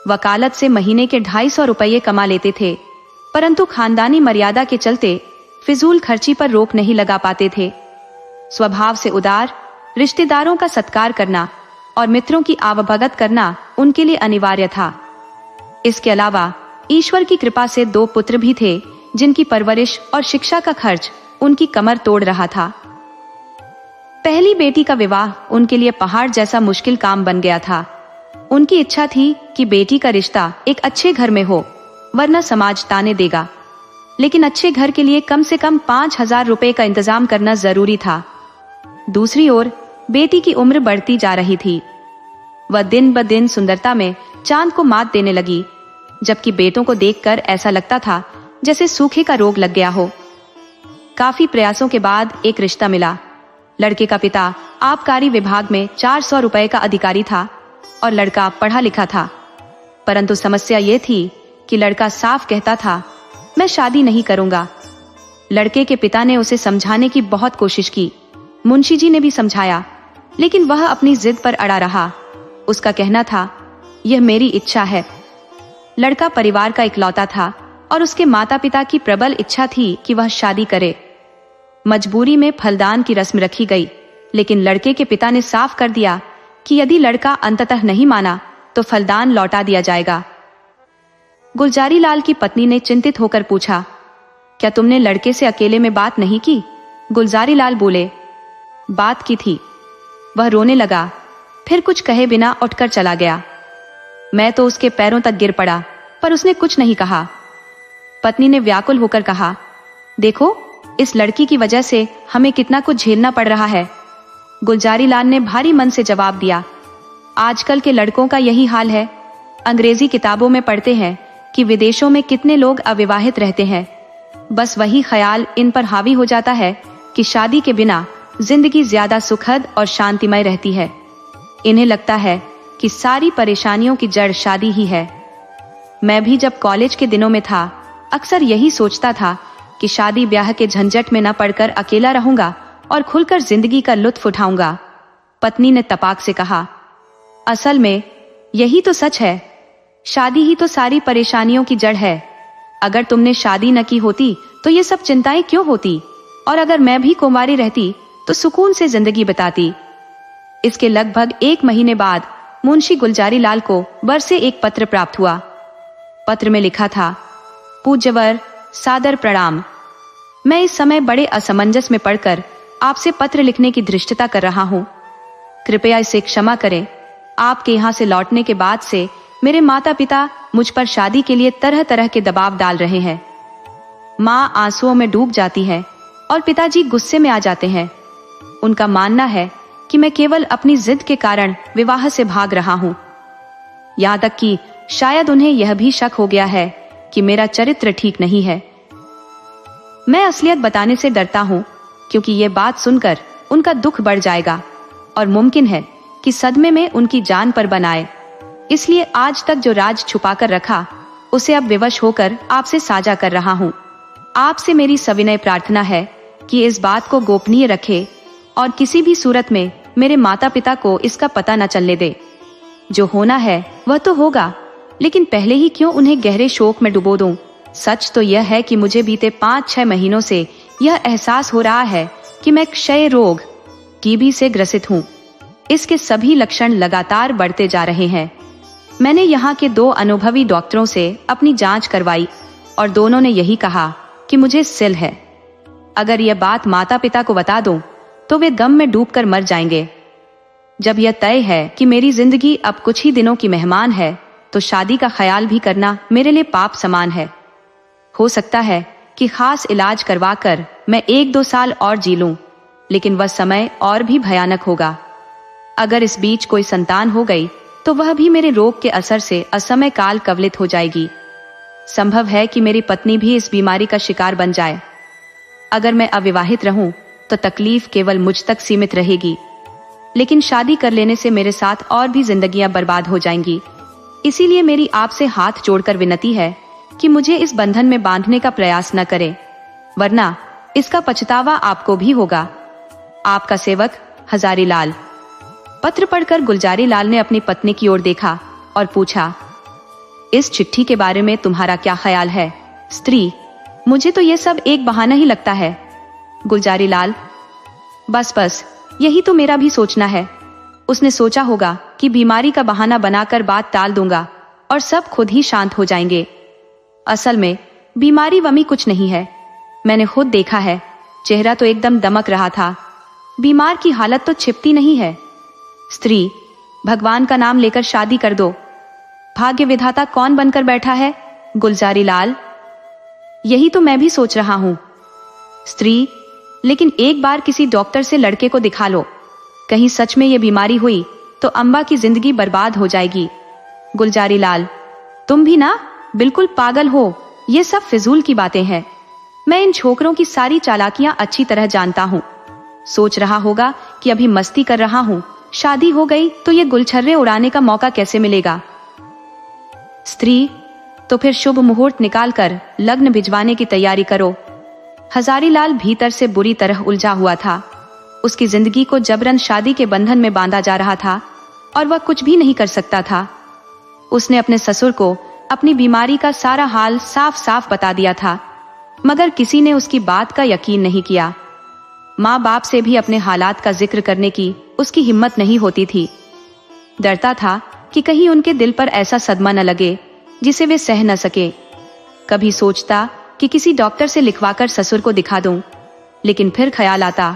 वकालत से महीने के 250 रुपये कमा लेते थे, परंतु खानदानी मर्यादा के चलते फिजूल खर्ची पर रोक नहीं लगा पाते थे। स्वभाव से उदार, रिश्तेदारों का सत्कार करना और मित्रों की आवभगत करना उनके लिए अनिवार्य था। इसके अलावा ईश्वर की कृपा से 2 पुत्र भी थे जिनकी परवरिश और शिक्षा का खर्च उनकी कमर तोड़ रहा था। पहली बेटी का विवाह उनके लिए पहाड़ जैसा मुश्किल काम बन गया था। उनकी इच्छा थी कि बेटी का रिश्ता एक अच्छे घर में हो, वरना समाज ताने देगा। लेकिन अच्छे घर के लिए कम से कम 5000 रुपए का इंतजाम करना जरूरी था। दूसरी ओर बेटी की उम्र बढ़ती जा रही थी। वह दिन ब दिन सुंदरता में चांद को मात देने लगी, जबकि बेटों को देखकर ऐसा लगता था जैसे सूखे का रोग लग गया हो। काफी प्रयासों के बाद एक रिश्ता मिला। लड़के का पिता आबकारी विभाग में 400 रुपए का अधिकारी था और लड़का पढ़ा लिखा था, परंतु समस्या ये थी कि लड़का साफ कहता था, मैं शादी नहीं करूंगा। लड़के के पिता ने उसे समझाने की बहुत कोशिश की, मुंशी जी ने भी समझाया, लेकिन वह अपनी जिद पर अड़ा रहा। उसका कहना था, यह मेरी इच्छा है। लड़का परिवार का इकलौता था और उसके माता पिता की प्रबल इच्छा थी कि वह शादी करे। मजबूरी में फलदान की रस्म रखी गई, लेकिन लड़के के पिता ने साफ कर दिया कि यदि लड़का अंततः नहीं माना तो फलदान लौटा दिया जाएगा। गुलजारी लाल की पत्नी ने चिंतित होकर पूछा, क्या तुमने लड़के से अकेले में बात नहीं की? गुलजारी लाल बोले, बात की थी। वह रोने लगा, फिर कुछ कहे बिना उठकर चला गया। मैं तो उसके पैरों तक गिर पड़ा, पर उसने कुछ नहीं कहा। पत्नी ने व्याकुल होकर कहा, देखो, इस लड़की की वजह से हमें कितना कुछ झेलना पड़ रहा है। गुलजारी लाल ने भारी मन से जवाब दिया, आजकल के लड़कों का यही हाल है। अंग्रेजी किताबों में पढ़ते हैं कि विदेशों में कितने लोग अविवाहित रहते हैं। बस वही ख्याल इन पर हावी हो जाता है कि शादी के बिना जिंदगी ज्यादा सुखद और शांतिमय रहती है। इन्हें लगता है कि सारी परेशानियों की जड़ शादी ही है। मैं भी जब कॉलेज के दिनों में था, अक्सर यही सोचता था कि शादी ब्याह के झंझट में न पड़कर अकेला रहूंगा और खुलकर जिंदगी का लुत्फ उठाऊंगा। पत्नी ने तपाक से कहा, असल में यही तो सच है। शादी ही तो सारी परेशानियों की जड़ है। अगर तुमने शादी न की होती तो ये सब चिंताएं क्यों होती? और अगर मैं भी कुंवारी रहती तो सुकून से जिंदगी बिताती। इसके लगभग 1 महीने बाद मुंशी गुलजारी लाल को बर से एक पत्र प्राप्त हुआ। पत्र में लिखा था, पूज्यवर, सादर प्रणाम। मैं इस समय बड़े असमंजस में पड़कर आपसे पत्र लिखने की धृष्टता कर रहा हूँ। कृपया इसे क्षमा करें। आपके यहाँ से लौटने के बाद से मेरे माता पिता मुझ पर शादी के लिए तरह तरह के दबाव डाल रहे हैं। माँ आंसुओं में डूब जाती है और पिताजी गुस्से में आ जाते हैं। उनका मानना है कि मैं केवल अपनी जिद के कारण विवाह से भाग रहा हूँ। यहाँ तक कि शायद उन्हें यह भी शक हो गया है कि मेरा चरित्र ठीक नहीं है। मैं असलियत बताने से डरता हूँ, क्योंकि ये बात सुनकर उनका दुख बढ़ जाएगा और मुमकिन है कि सदमे में उनकी जान पर बनाए। इसलिए आज तक जो राज छुपाकर रखा, उसे अब विवश होकर आपसे साझा कर रहा हूँ। आपसे मेरी सविनय प्रार्थना है कि इस बात को गोपनीय रखे और किसी भी सूरत में मेरे माता पिता को इसका पता न चलने दे। जो होना है वह तो होगा, लेकिन पहले ही क्यों उन्हें गहरे शोक में डुबो दूं? सच तो यह है कि मुझे बीते 5-6 महीनों से यह एहसास हो रहा है कि मैं क्षय रोग टीबी से ग्रसित हूँ। इसके सभी लक्षण लगातार बढ़ते जा रहे हैं। मैंने यहाँ के 2 अनुभवी डॉक्टरों से अपनी जांच करवाई और दोनों ने यही कहा कि मुझे सिल है। अगर यह बात माता पिता को बता दूं तो वे गम में डूबकर मर जाएंगे। जब यह तय है कि मेरी जिंदगी अब कुछ ही दिनों की मेहमान है, तो शादी का ख्याल भी करना मेरे लिए पाप समान है। हो सकता है कि खास इलाज करवाकर मैं 1-2 साल और जी लूं, लेकिन वह समय और भी भयानक होगा। अगर इस बीच कोई संतान हो गई तो वह भी मेरे रोग के असर से असमय काल कवलित हो जाएगी। संभव है कि मेरी पत्नी भी इस बीमारी का शिकार बन जाए। अगर मैं अविवाहित रहूं तो तकलीफ केवल मुझ तक सीमित रहेगी, लेकिन शादी कर लेने से मेरे साथ और भी जिंदगियां बर्बाद हो जाएंगी। इसीलिए मेरी आपसे हाथ जोड़कर विनती है कि मुझे इस बंधन में बांधने का प्रयास न करें, वरना इसका पछतावा आपको भी होगा। आपका सेवक हजारी लाल। पत्र पढ़कर गुलजारी लाल ने अपनी पत्नी की ओर देखा और पूछा, इस चिट्ठी के बारे में तुम्हारा क्या ख्याल है? स्त्री, मुझे तो यह सब एक बहाना ही लगता है। गुलजारी लाल, बस यही तो मेरा भी सोचना है। उसने सोचा होगा कि बीमारी का बहाना बनाकर बात टाल दूंगा और सब खुद ही शांत हो जाएंगे। असल में बीमारी वमी कुछ नहीं है। मैंने खुद देखा है, चेहरा तो एकदम दमक रहा था। बीमार की हालत तो छिपती नहीं है। स्त्री, भगवान का नाम लेकर शादी कर दो। भाग्य विधाता कौन बनकर बैठा है? गुलजारी लाल, यही तो मैं भी सोच रहा हूँ। स्त्री, लेकिन एक बार किसी डॉक्टर से लड़के को दिखा लो। कहीं सच में ये बीमारी हुई तो अम्बा की जिंदगी बर्बाद हो जाएगी। गुलजारी लाल, तुम भी ना बिल्कुल पागल हो। ये सब फिजूल की बातें हैं। मैं इन छोकरों की सारी चालाकियां अच्छी तरह जानता हूँ। सोच रहा होगा कि अभी मस्ती कर रहा हूँ, शादी हो गई तो ये गुलछर्रे उड़ाने का मौका कैसे मिलेगा। स्त्री, तो फिर शुभ मुहूर्त निकालकर लग्न भिजवाने की तैयारी करो। हजारी लाल भीतर से बुरी तरह उलझा हुआ था। उसकी जिंदगी को जबरन शादी के बंधन में बांधा जा रहा था और वह कुछ भी नहीं कर सकता था। उसने अपने ससुर को अपनी बीमारी का सारा हाल साफ साफ बता दिया था, मगर किसी ने उसकी बात का यकीन नहीं किया। माँ बाप से भी अपने हालात का जिक्र करने की उसकी हिम्मत नहीं होती थी। डरता था कि कहीं उनके दिल पर ऐसा सदमा न लगे जिसे वे सह न सके। कभी सोचता कि किसी डॉक्टर से लिखवाकर ससुर को दिखा दूं, लेकिन फिर ख्याल आता,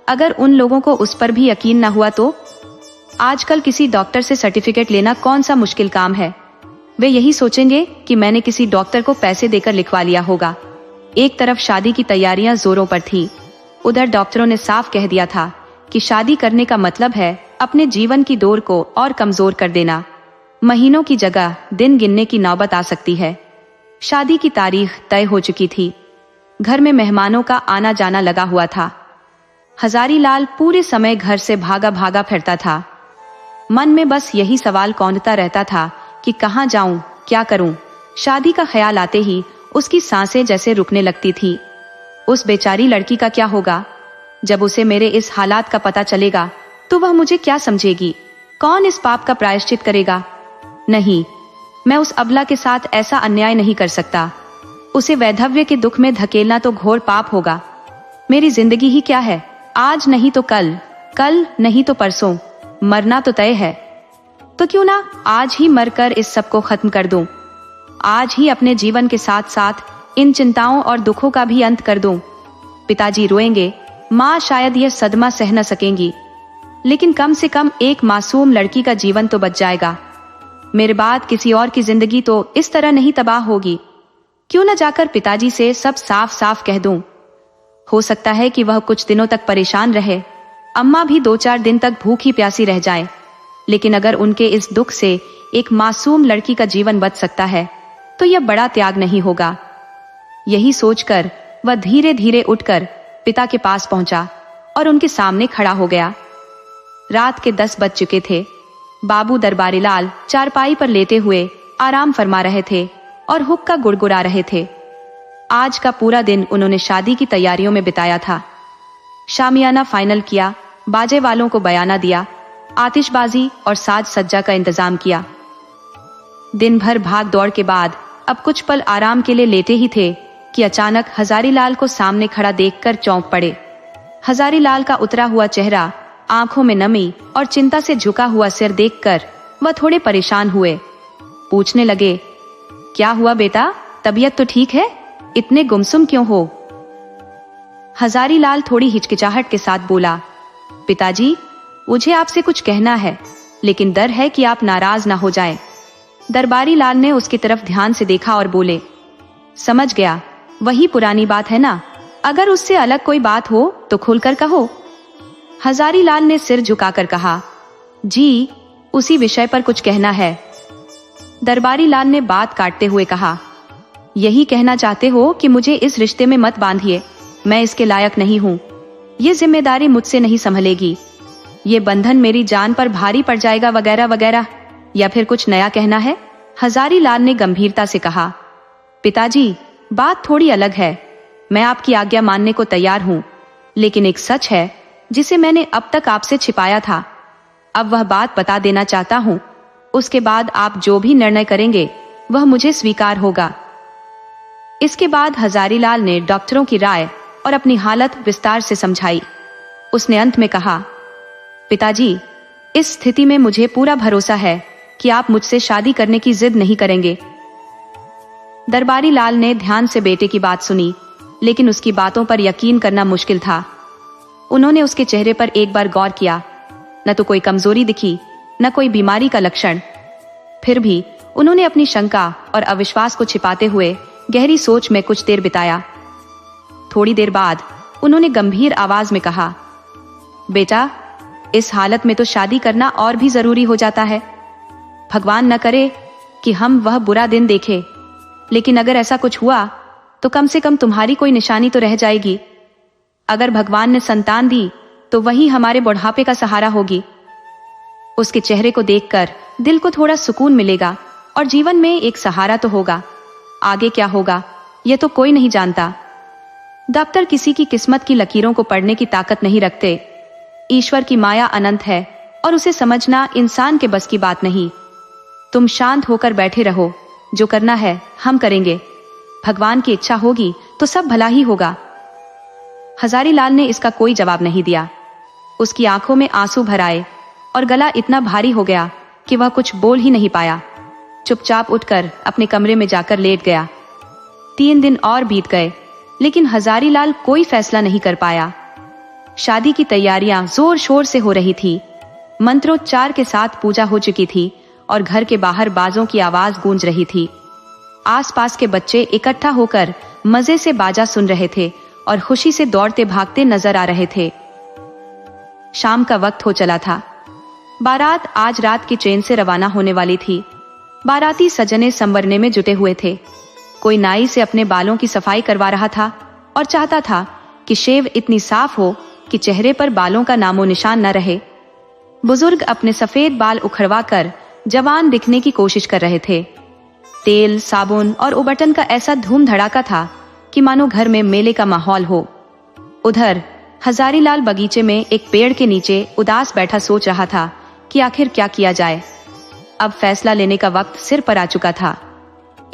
अगर उन लोगों को उस पर भी यकीन न हुआ तो? आजकल किसी डॉक्टर से सर्टिफिकेट लेना कौन सा मुश्किल काम है। वे यही सोचेंगे कि मैंने किसी डॉक्टर को पैसे देकर लिखवा लिया होगा। एक तरफ शादी की तैयारियां जोरों पर थी, उधर डॉक्टरों ने साफ कह दिया था कि शादी करने का मतलब है अपने जीवन की डोर को और कमजोर कर देना। महीनों की जगह दिन गिनने की नौबत आ सकती है। शादी की तारीख तय हो चुकी थी। घर में मेहमानों का आना जाना लगा हुआ था। हजारीलाल पूरे समय घर से भागा भागा फिरता था। मन में बस यही सवाल कौंधता रहता था कि कहाँ जाऊं, क्या करूं। शादी का ख्याल आते ही उसकी सांसें जैसे रुकने लगती थी। उस बेचारी लड़की का क्या होगा? जब उसे मेरे इस हालात का पता चलेगा तो वह मुझे क्या समझेगी? कौन इस पाप का प्रायश्चित करेगा? नहीं, मैं उस अबला के साथ ऐसा अन्याय नहीं कर सकता। उसे वैधव्य के दुख में धकेलना तो घोर पाप होगा। मेरी जिंदगी ही क्या है? आज नहीं तो कल, कल नहीं तो परसों, मरना तो तय है। तो क्यों ना आज ही मरकर इस सब को खत्म कर दूं। आज ही अपने जीवन के साथ साथ इन चिंताओं और दुखों का भी अंत कर दूं। पिताजी रोएंगे, माँ शायद यह सदमा सह न सकेंगी, लेकिन कम से कम एक मासूम लड़की का जीवन तो बच जाएगा। मेरे बाद किसी और की जिंदगी तो इस तरह नहीं तबाह होगी। क्यों न जाकर पिताजी से सब साफ साफ कह दूं। हो सकता है कि वह कुछ दिनों तक परेशान रहे, अम्मा भी 2-4 दिन तक भूखी प्यासी रह जाएं, लेकिन अगर उनके इस दुख से एक मासूम लड़की का जीवन बच सकता है तो यह बड़ा त्याग नहीं होगा। यही सोचकर वह धीरे धीरे उठकर पिता के पास पहुंचा और उनके सामने खड़ा हो गया। रात के 10 बज चुके थे। बाबू दरबारीलाल चारपाई पर लेटे हुए आराम फरमा रहे थे और हुक्का गुड़गुड़ा रहे थे। आज का पूरा दिन उन्होंने शादी की तैयारियों में बिताया था। शामियाना फाइनल किया, बाजे वालों को बयाना दिया, आतिशबाजी और साज सज्जा का इंतजाम किया। दिन भर भाग दौड़ के बाद अब कुछ पल आराम के लिए लेटे ही थे कि अचानक हजारीलाल को सामने खड़ा देखकर चौंक पड़े। हजारीलाल का उतरा हुआ चेहरा, आंखों में नमी और चिंता से झुका हुआ सिर देखकर वह थोड़े परेशान हुए। पूछने लगे, क्या हुआ बेटा, तबीयत तो ठीक है? इतने गुमसुम क्यों हो? हजारीलाल थोड़ी हिचकिचाहट के साथ बोला, पिताजी, मुझे आपसे कुछ कहना है, लेकिन डर है कि आप नाराज ना हो जाएं। दरबारी लाल ने उसकी तरफ ध्यान से देखा और बोले, समझ गया, वही पुरानी बात है ना, अगर उससे अलग कोई बात हो तो खुलकर कहो। हजारीलाल ने सिर झुकाकर कहा, जी, उसी विषय पर कुछ कहना है। दरबारी लाल ने बात काटते हुए कहा, यही कहना चाहते हो कि मुझे इस रिश्ते में मत बांधिए, मैं इसके लायक नहीं हूँ, ये जिम्मेदारी मुझसे नहीं संभलेगी, ये बंधन मेरी जान पर भारी पड़ जाएगा वगैरह वगैरह, या फिर कुछ नया कहना है? हजारीलाल ने गंभीरता से कहा, पिताजी, बात थोड़ी अलग है, मैं आपकी आज्ञा मानने को तैयार हूँ, लेकिन एक सच है जिसे मैंने अब तक आपसे छिपाया था, अब वह बात बता देना चाहता हूँ, उसके बाद आप जो भी निर्णय करेंगे वह मुझे स्वीकार होगा। इसके बाद हजारीलाल ने डॉक्टरों की राय और अपनी हालत विस्तार से समझाई। उसने अंत में कहा, पिताजी, इस स्थिति में मुझे पूरा भरोसा है कि आप मुझसे शादी करने की जिद नहीं करेंगे। दरबारी लाल ने ध्यान से बेटे की बात सुनी, लेकिन उसकी बातों पर यकीन करना मुश्किल था। उन्होंने उसके चेहरे पर एक बार गौर किया, न तो कोई कमजोरी दिखी, न कोई बीमारी का लक्षण। फिर भी उन्होंने अपनी शंका और अविश्वास को छिपाते हुए गहरी सोच में कुछ देर बिताया। थोड़ी देर बाद उन्होंने गंभीर आवाज में कहा, बेटा, इस हालत में तो शादी करना और भी जरूरी हो जाता है। भगवान न करे कि हम वह बुरा दिन देखें, लेकिन अगर ऐसा कुछ हुआ तो कम से कम तुम्हारी कोई निशानी तो रह जाएगी। अगर भगवान ने संतान दी तो वही हमारे बुढ़ापे का सहारा होगी। उसके चेहरे को देखकर दिल को थोड़ा सुकून मिलेगा और जीवन में एक सहारा तो होगा। आगे क्या होगा यह तो कोई नहीं जानता। डॉक्टर किसी की किस्मत की लकीरों को पढ़ने की ताकत नहीं रखते, ईश्वर की माया अनंत है और उसे समझना इंसान के बस की बात नहीं। तुम शांत होकर बैठे रहो, जो करना है हम करेंगे। भगवान की इच्छा होगी तो सब भला ही होगा। हजारीलाल ने इसका कोई जवाब नहीं दिया। उसकी आंखों में आंसू भर आए और गला इतना भारी हो गया कि वह कुछ बोल ही नहीं पाया। चुपचाप उठकर अपने कमरे में जाकर लेट गया। 3 दिन और बीत गए, लेकिन हजारीलाल कोई फैसला नहीं कर पाया। शादी की तैयारियां जोर शोर से हो रही थी। मंत्रोच्चार के साथ पूजा हो चुकी थी और घर के बाहर बाजों की आवाज गूंज रही थी। आसपास के बच्चे इकट्ठा होकर मजे से बाजा सुन रहे थे और खुशी से दौड़ते भागते नजर आ रहे थे। शाम का वक्त हो चला था। बारात आज रात की ट्रेन से रवाना होने वाली थी। बाराती सजने संवरने में जुटे हुए थे। कोई नाई से अपने बालों की सफाई करवा रहा था और चाहता था कि शेव इतनी साफ हो कि चेहरे पर बालों का नामो निशान न रहे। बुजुर्ग अपने सफेद बाल उखड़वा कर जवान दिखने की कोशिश कर रहे थे। तेल, साबुन और उबटन का ऐसा धूम धड़ाका था कि मानो घर में मेले का माहौल हो। उधर हजारीलाल बगीचे में एक पेड़ के नीचे उदास बैठा सोच रहा था कि आखिर क्या किया जाए। अब फैसला लेने का वक्त सिर पर आ चुका था।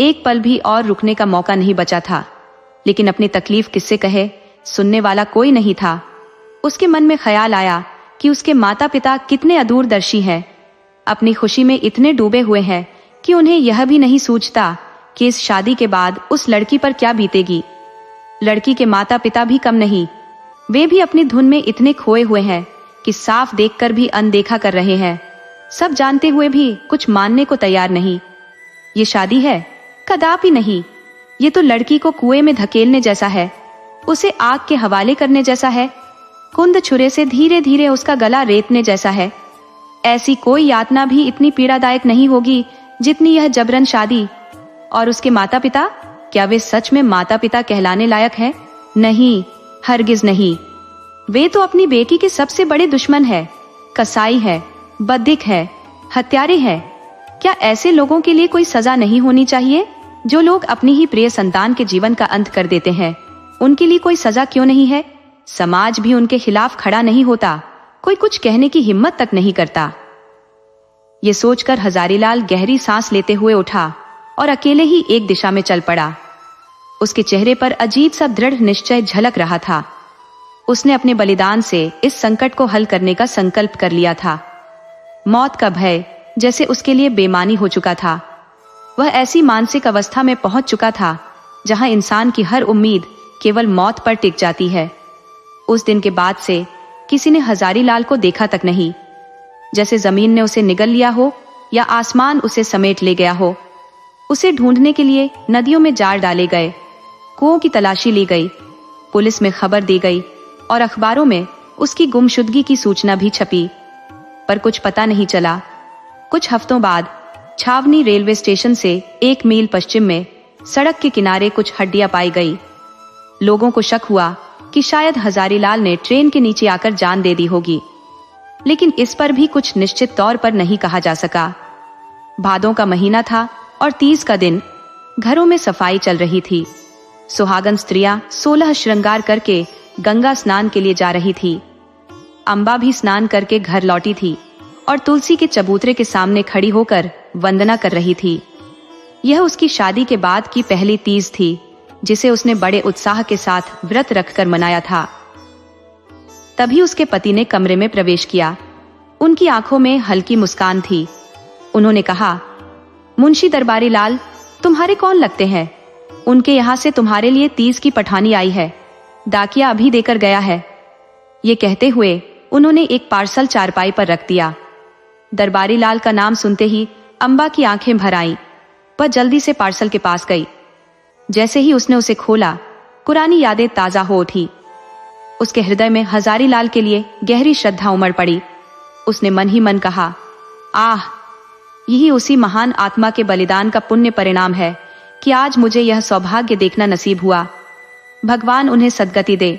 एक पल भी और रुकने का मौका नहीं बचा था। लेकिन अपनी तकलीफ किससे कहे, सुनने वाला कोई नहीं था। उसके मन में ख्याल आया कि उसके माता पिता कितने अदूरदर्शी हैं, अपनी खुशी में इतने डूबे हुए हैं कि उन्हें यह भी नहीं सूझता कि इस शादी के बाद उस लड़की पर क्या बीतेगी। लड़की के माता पिता भी कम नहीं, वे भी अपनी धुन में इतने खोए हुए हैं कि साफ देखकर भी अनदेखा कर रहे हैं। सब जानते हुए भी कुछ मानने को तैयार नहीं। ये शादी है? कदापि नहीं। ये तो लड़की को कुएं में धकेलने जैसा है, उसे आग के हवाले करने जैसा है, कुंद छुरे से धीरे धीरे उसका गला रेतने जैसा है। ऐसी कोई यातना भी इतनी पीड़ादायक नहीं होगी जितनी यह जबरन शादी। और उसके माता पिता, क्या वे सच में माता पिता कहलाने लायक है? नहीं, हरगिज नहीं। वे तो अपनी बेटी के सबसे बड़े दुश्मन है, कसाई है, बद्धिक है, हत्यारे हैं। क्या ऐसे लोगों के लिए कोई सजा नहीं होनी चाहिए? जो लोग अपनी ही प्रिय संतान के जीवन का अंत कर देते हैं, उनके लिए कोई सजा क्यों नहीं है? समाज भी उनके खिलाफ खड़ा नहीं होता, कोई कुछ कहने की हिम्मत तक नहीं करता। ये सोचकर हजारीलाल गहरी सांस लेते हुए उठा और अकेले ही एक दिशा में चल पड़ा। उसके चेहरे पर अजीब सा दृढ़ निश्चय झलक रहा था। उसने अपने बलिदान से इस संकट को हल करने का संकल्प कर लिया था। मौत का भय जैसे उसके लिए बेमानी हो चुका था। वह ऐसी मानसिक अवस्था में पहुंच चुका था जहां इंसान की हर उम्मीद केवल मौत पर टिक जाती है। उस दिन के बाद से किसी ने हजारीलाल को देखा तक नहीं। जैसे जमीन ने उसे निगल लिया हो या आसमान उसे समेट ले गया हो। उसे ढूंढने के लिए नदियों में जाल डाले गए, कुओं की तलाशी ली गई, पुलिस में खबर दी गई और अखबारों में उसकी गुमशुदगी की सूचना भी छपी, पर कुछ पता नहीं चला। कुछ हफ्तों बाद छावनी रेलवे स्टेशन से 1 मील पश्चिम में सड़क के किनारे कुछ हड्डियां पाई गई। लोगों को शक हुआ कि शायद हजारीलाल ने ट्रेन के नीचे आकर जान दे दी होगी, लेकिन इस पर भी कुछ निश्चित तौर पर नहीं कहा जा सका। भादों का महीना था और 30 का दिन। घरों में सफाई चल रही थी। सुहागन स्त्रियां 16 श्रृंगार करके गंगा स्नान के लिए जा रही थी। अम्बा भी स्नान करके घर लौटी थी और तुलसी के चबूतरे के सामने खड़ी होकर वंदना कर रही थी। यह उसकी शादी के बाद की पहली तीज थी, जिसे उसने बड़े उत्साह के साथ व्रत रखकर मनाया था। तभी उसके पति ने कमरे में प्रवेश किया। उनकी आंखों में हल्की मुस्कान थी। उन्होंने कहा, मुंशी दरबारी लाल, तुम्हारे कौन लगते हैं? उनके यहाँ से तुम्हारे लिए 30 की पठानी आई है, डाकिया अभी देकर गया है। ये कहते हुए उन्होंने एक पार्सल चारपाई पर रख दिया। दरबारी लाल का नाम सुनते ही अम्बा की आंखें भर आईं। वह जल्दी से पार्सल के पास गई। जैसे ही उसने उसे खोला, पुरानी यादें ताजा हो उठी। उसके हृदय में हजारीलाल के लिए गहरी श्रद्धा उमड़ पड़ी। उसने मन ही मन कहा, आह, यही उसी महान आत्मा के बलिदान का पुण्य परिणाम है कि आज मुझे यह सौभाग्य देखना नसीब हुआ। भगवान उन्हें सद्गति दे।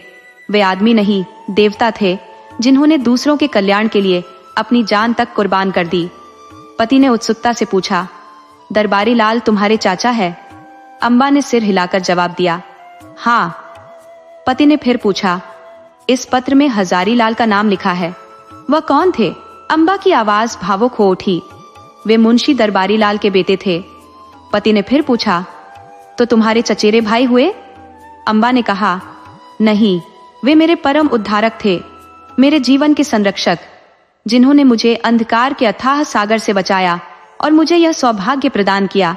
वे आदमी नहीं, देवता थे, जिन्होंने दूसरों के कल्याण के लिए अपनी जान तक कुर्बान कर दी। पति ने उत्सुकता से पूछा, दरबारी लाल तुम्हारे चाचा है? अम्बा ने सिर हिलाकर जवाब दिया, हाँ। पति ने फिर पूछा, इस पत्र में हजारीलाल का नाम लिखा है, वह कौन थे? अम्बा की आवाज भावुक हो उठी। वे मुंशी दरबारी लाल के बेटे थे। पति ने फिर पूछा, तो तुम्हारे चचेरे भाई हुए? अम्बा ने कहा, नहीं, वे मेरे परम उद्धारक थे, मेरे जीवन के संरक्षक, जिन्होंने मुझे अंधकार के अथाह सागर से बचाया और मुझे यह सौभाग्य प्रदान किया।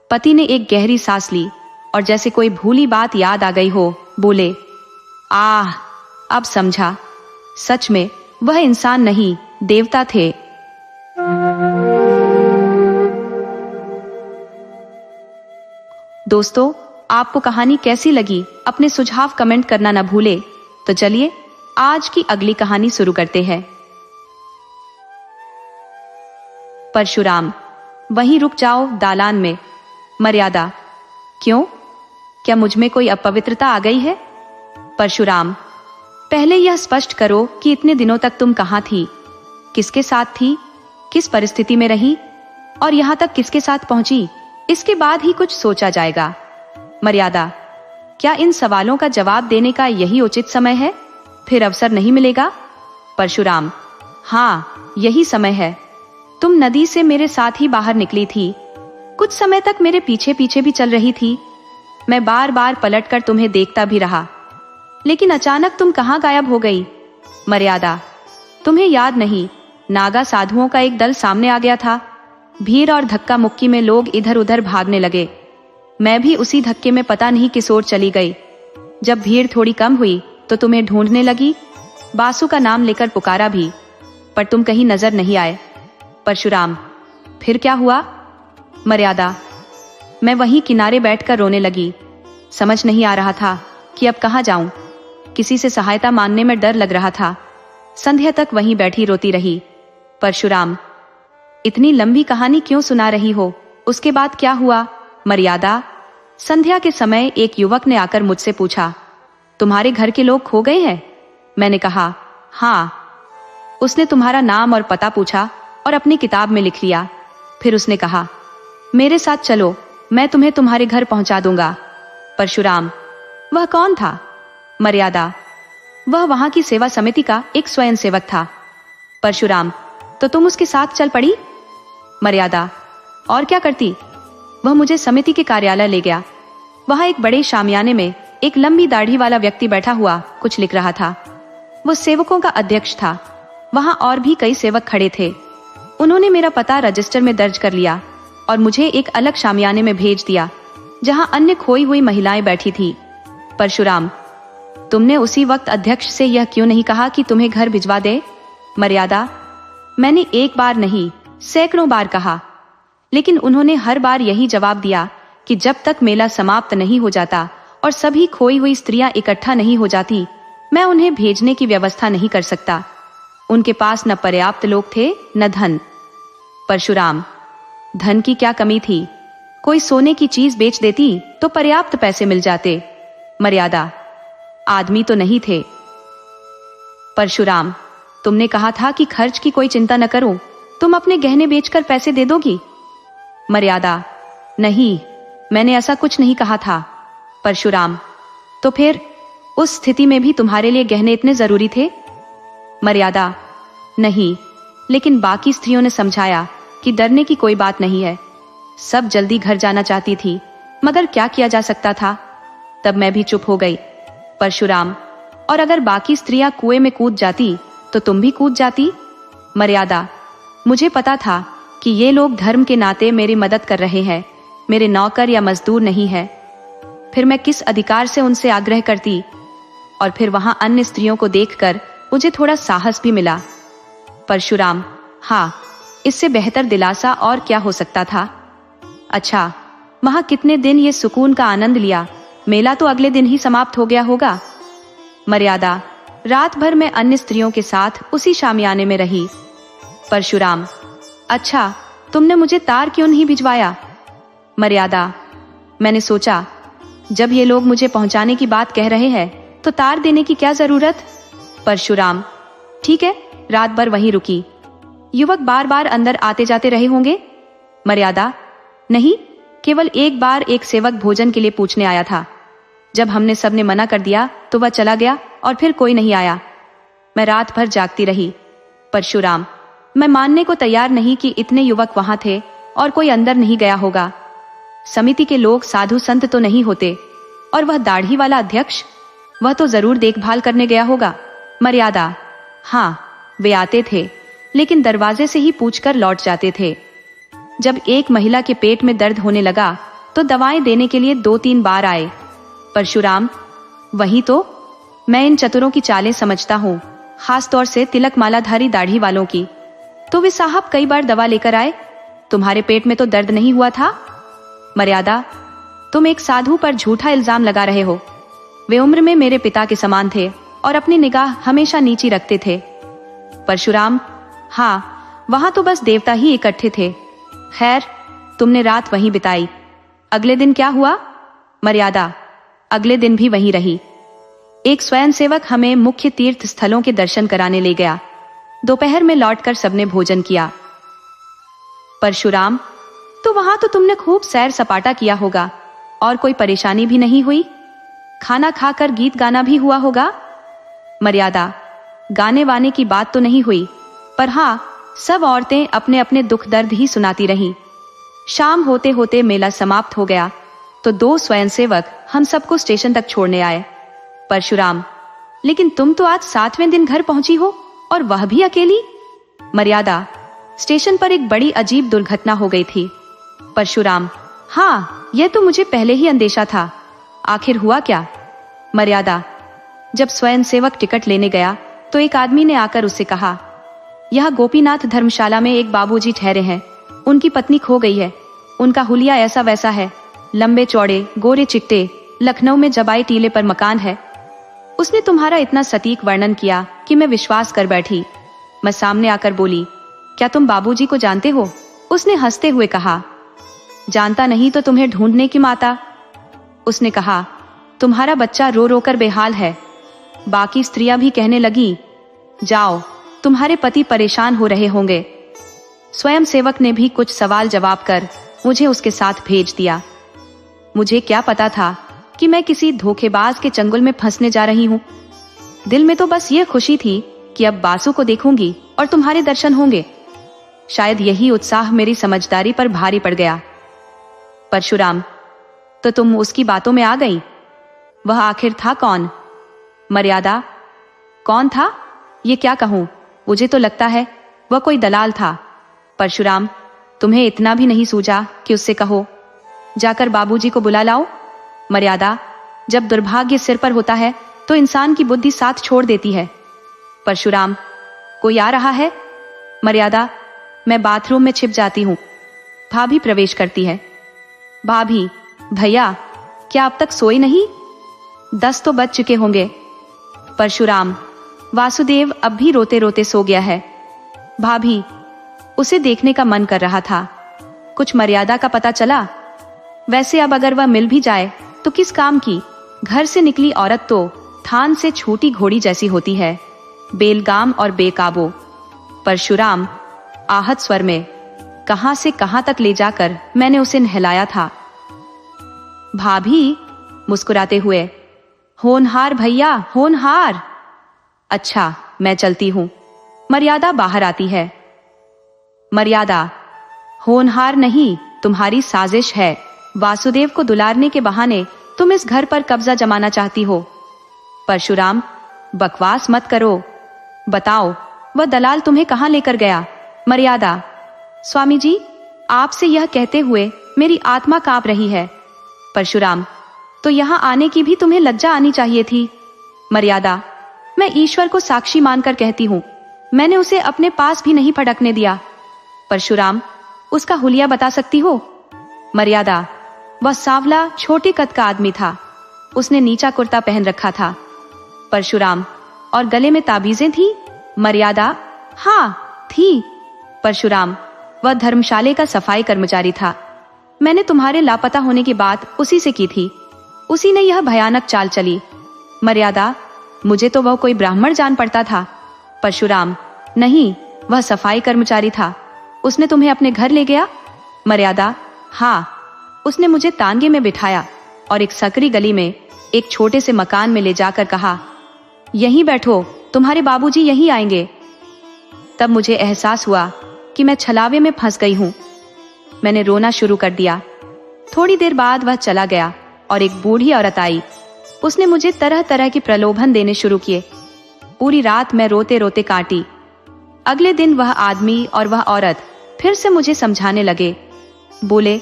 पति ने एक गहरी सांस ली और जैसे कोई भूली बात याद आ गई हो, बोले, आह, अब समझा, सच में वह इंसान नहीं, देवता थे। दोस्तों, आपको कहानी कैसी लगी? अपने सुझाव कमेंट करना न भूले। तो चलिए आज की अगली कहानी शुरू करते हैं। परशुराम। वहीं रुक जाओ दालान में। मर्यादा। क्यों? क्या मुझ में कोई अपवित्रता आ गई है? परशुराम। पहले यह स्पष्ट करो कि इतने दिनों तक तुम कहाँ थी, किसके साथ थी, किस परिस्थिति में रही और यहाँ तक किसके साथ पहुंची, इसके बाद ही कुछ सोचा जाएगा। मर्यादा। क्या इन सवालों का जवाब देने का यही उचित समय है? फिर अवसर नहीं मिलेगा? परशुराम। हाँ, यही समय है। तुम नदी से मेरे साथ ही बाहर निकली थी, कुछ समय तक मेरे पीछे पीछे भी चल रही थी। मैं बार बार पलटकर तुम्हें देखता भी रहा, लेकिन अचानक तुम कहाँ गायब हो गई? मर्यादा। तुम्हें याद नहीं, नागा साधुओं का एक दल सामने आ गया था। भीड़ और धक्का मुक्की में लोग इधर उधर भागने लगे। मैं भी उसी धक्के में पता नहीं किस ओर चली गई। जब भीड़ थोड़ी कम हुई तो तुम्हें ढूंढने लगी, बासु का नाम लेकर पुकारा भी, पर तुम कहीं नजर नहीं आए। परशुराम। फिर क्या हुआ? मर्यादा। मैं वहीं किनारे बैठकर रोने लगी। समझ नहीं आ रहा था कि अब कहाँ जाऊं। किसी से सहायता मांगने में डर लग रहा था। संध्या तक वहीं बैठी रोती रही। परशुराम। इतनी लंबी कहानी क्यों सुना रही हो? उसके बाद क्या हुआ? मर्यादा। संध्या के समय एक युवक ने आकर मुझसे पूछा, तुम्हारे घर के लोग खो गए हैं? मैंने कहा, हाँ। उसने तुम्हारा नाम और पता पूछा और अपनी किताब में लिख लिया। फिर उसने कहा, मेरे साथ चलो, मैं तुम्हें तुम्हारे घर पहुंचा दूंगा। परशुराम। वह कौन था? मर्यादा। वह वहां की सेवा समिति का एक स्वयं सेवक था। परशुराम। तो तुम उसके साथ चल पड़ी? मर्यादा। और क्या करती? वह मुझे समिति के कार्यालय ले गया। वहां एक बड़े शामियाने में एक लंबी दाढ़ी वाला व्यक्ति बैठा हुआ कुछ लिख रहा था। वो सेवकों का अध्यक्ष था। वहां और भी कई सेवक खड़े थे। उन्होंने मेरा पता रजिस्टर में दर्ज कर लिया और मुझे एक अलग शामियाने में भेज दिया, जहां अन्य खोई हुई महिलाएं बैठी थी। परशुराम। तुमने उसी वक्त अध्यक्ष से यह क्यों नहीं कहा कि तुम्हें घर भिजवा दे? मर्यादा। मैंने एक बार नहीं, सैकड़ों बार कहा, लेकिन उन्होंने हर बार यही जवाब दिया कि जब तक मेला समाप्त नहीं हो जाता और सभी खोई हुई स्त्रियां इकट्ठा नहीं हो जाती, मैं उन्हें भेजने की व्यवस्था नहीं कर सकता। उनके पास न पर्याप्त लोग थे न धन। परशुराम। धन की क्या कमी थी? कोई सोने की चीज बेच देती तो पर्याप्त पैसे मिल जाते। मर्यादा। आदमी तो नहीं थे। परशुराम। तुमने कहा था कि खर्च की कोई चिंता न करूं, तुम अपने गहने बेचकर पैसे दे दोगी। मर्यादा। नहीं, मैंने ऐसा कुछ नहीं कहा था। परशुराम। तो फिर उस स्थिति में भी तुम्हारे लिए गहने इतने जरूरी थे? मर्यादा। नहीं, लेकिन बाकी स्त्रियों ने समझाया कि डरने की कोई बात नहीं है। सब जल्दी घर जाना चाहती थी, मगर क्या किया जा सकता था? तब मैं भी चुप हो गई। परशुराम। और अगर बाकी स्त्रियां कुएं में कूद जाती तो तुम भी कूद जाती? मर्यादा। मुझे पता था कि ये लोग धर्म के नाते मेरी मदद कर रहे हैं, मेरे नौकर या मजदूर नहीं है। फिर मैं किस अधिकार से उनसे आग्रह करती? और फिर वहां अन्य स्त्रियों को देखकर मुझे थोड़ा साहस भी मिला। परशुराम। हाँ, इससे बेहतर दिलासा और क्या हो सकता था? अच्छा, वहां कितने दिन ये सुकून का आनंद लिया? मेला तो अगले दिन ही समाप्त हो गया होगा। मर्यादा। रात भर मैं अन्य स्त्रियों के साथ उसी शामियाने में रही। परशुराम। अच्छा, तुमने मुझे तार क्यों नहीं भिजवाया? मर्यादा। मैंने सोचा, जब ये लोग मुझे पहुंचाने की बात कह रहे हैं तो तार देने की क्या जरूरत? परशुराम। ठीक है, रात भर वहीं रुकी। युवक बार बार अंदर आते जाते रहे होंगे? मर्यादा। नहीं, केवल एक बार एक सेवक भोजन के लिए पूछने आया था। जब हमने सबने मना कर दिया तो वह चला गया और फिर कोई नहीं आया। मैं रात भर जागती रही। परशुराम, मैं मानने को तैयार नहीं कि इतने युवक वहां थे और कोई अंदर नहीं गया होगा। समिति के लोग साधु संत तो नहीं होते, और वह दाढ़ी वाला अध्यक्ष, वह तो जरूर देखभाल करने गया होगा। मर्यादा, हाँ, वे आते थे, लेकिन दरवाजे से ही पूछकर लौट जाते थे। जब एक महिला के पेट में दर्द होने लगा तो दवाएं देने के लिए 2-3 बार आए। परशुराम, वही तो, मैं इन चतुरों की चालें समझता हूँ, खास तौर से तिलक मालाधारी दाढ़ी वालों की। तो वे साहब कई बार दवा लेकर आए, तुम्हारे पेट में तो दर्द नहीं हुआ था। मर्यादा, तुम एक साधु पर झूठा इल्जाम लगा रहे हो। वे उम्र में मेरे पिता के समान थे और अपनी निगाह हमेशा नीची रखते थे। परशुराम, हाँ, वहां तो बस देवता ही इकट्ठे थे। खैर, तुमने रात वहीं बिताई। अगले दिन क्या हुआ? मर्यादा, अगले दिन भी वहीं रही। एक स्वयंसेवक हमें मुख्य तीर्थ स्थलों के दर्शन कराने ले गया। दोपहर में लौटकर सबने भोजन किया। परशुराम, तो वहां तो तुमने खूब सैर सपाटा किया होगा और कोई परेशानी भी नहीं हुई। खाना खाकर गीत गाना भी हुआ होगा। मर्यादा, गाने वाने की बात तो नहीं हुई, पर हाँ, सब औरतें अपने अपने दुख दर्द ही सुनाती रहीं। शाम होते होते मेला समाप्त हो गया तो 2 स्वयंसेवक हम सबको स्टेशन तक छोड़ने आए। परशुराम, लेकिन तुम तो आज 7वें दिन घर पहुंची हो और वह भी अकेली। मर्यादा, स्टेशन पर एक बड़ी अजीब दुर्घटना हो गई थी। परशुराम, हाँ, यह तो मुझे पहले ही अंदेशा था। आखिर हुआ क्या? मर्यादा, जब स्वयंसेवक टिकट लेने गया तो एक आदमी ने आकर उससे कहा, यह गोपीनाथ धर्मशाला में एक बाबूजी ठहरे हैं, उनकी पत्नी खो गई है। उनका हुलिया ऐसा वैसा है, लंबे चौड़े, गोरे चिट्टे, लखनऊ में जबाई टीले पर मकान है। उसने तुम्हारा इतना सटीक वर्णन किया कि मैं विश्वास कर बैठी। मैं सामने आकर बोली, क्या तुम बाबूजी को जानते हो? उसने हंसते हुए कहा, जानता नहीं तो तुम्हें ढूंढने की माता। उसने कहा, तुम्हारा बच्चा रो रो कर बेहाल है। बाकी स्त्रियां भी कहने लगी, जाओ, तुम्हारे पति परेशान हो रहे होंगे। स्वयंसेवक ने भी कुछ सवाल जवाब कर मुझे उसके साथ भेज दिया। मुझे क्या पता था कि मैं किसी धोखेबाज के चंगुल में फंसने जा रही हूँ। दिल में तो बस ये खुशी थी कि अब बासु को देखूंगी और तुम्हारे दर्शन होंगे। शायद यही उत्साह मेरी समझदारी पर भारी पड़ गया। परशुराम, तो तुम उसकी बातों में आ गई? वह आखिर था कौन? मर्यादा, कौन था? ये क्या कहूं, मुझे तो लगता है वह कोई दलाल था। परशुराम, तुम्हें इतना भी नहीं सूझा कि उससे कहो, जाकर बाबूजी को बुला लाओ? मर्यादा, जब दुर्भाग्य सिर पर होता है तो इंसान की बुद्धि साथ छोड़ देती है। परशुराम, कोई आ रहा है? मर्यादा, मैं बाथरूम में छिप जाती हूँ। भाभी प्रवेश करती है। भाभी, भैया, क्या अब तक सोई नहीं? 10 तो बज चुके होंगे। परशुराम, वासुदेव अब भी रोते रोते सो गया है। भाभी, उसे देखने का मन कर रहा था। कुछ मर्यादा का पता चला? वैसे अब अगर वह मिल भी जाए तो किस काम की? घर से निकली औरत तो थान से छूटी घोड़ी जैसी होती है, बेलगाम और बेकाबू। परशुराम, आहत स्वर में, कहां से कहां तक ले जाकर मैंने उसे नहलाया था। भाभी, मुस्कुराते हुए, होनहार भैया, होनहार। अच्छा, मैं चलती हूं। मर्यादा बाहर आती है। मर्यादा, होनहार नहीं, तुम्हारी साजिश है। वासुदेव को दुलारने के बहाने तुम इस घर पर कब्जा जमाना चाहती हो। परशुराम, बकवास मत करो। बताओ, वह दलाल तुम्हें कहां लेकर गया? मर्यादा, स्वामी जी, आपसे यह कहते हुए मेरी आत्मा कांप रही है। परशुराम, तो यहां आने की भी तुम्हें लज्जा आनी चाहिए थी। मर्यादा, मैं ईश्वर को साक्षी मानकर कहती हूं, मैंने उसे अपने पास भी नहीं फटकने दिया। परशुराम, उसका हुलिया बता सकती हो? मर्यादा, वह सांवला छोटे कद का आदमी था। उसने नीचा कुर्ता पहन रखा था। परशुराम, और गले में ताबीजें थी? मर्यादा, हाँ, थी। परशुराम, वह धर्मशाले का सफाई कर्मचारी था। मैंने तुम्हारे लापता होने की बात उसी से की थी। उसी ने यह भयानक चाल चली। मर्यादा, मुझे तो वह कोई ब्राह्मण जान पड़ता था। परशुराम, नहीं, वह सफाई कर्मचारी था। उसने तुम्हें अपने घर ले गया? मर्यादा, हाँ, उसने मुझे तांगे में बिठाया और एक सकरी गली में एक छोटे से मकान में ले जाकर कहा, यहीं बैठो, तुम्हारे बाबूजी यहीं आएंगे। तब मुझे एहसास हुआ कि मैं छलावे में फंस गई हूँ। मैंने रोना शुरू कर दिया। थोड़ी देर बाद वह चला गया और एक बूढ़ी औरत आई। उसने मुझे तरह तरह की प्रलोभन देने शुरू किए। पूरी रात मैं रोते रोते काटी। अगले दिन वह आदमी और वह औरत फिर से मुझे समझाने लगे। बोले,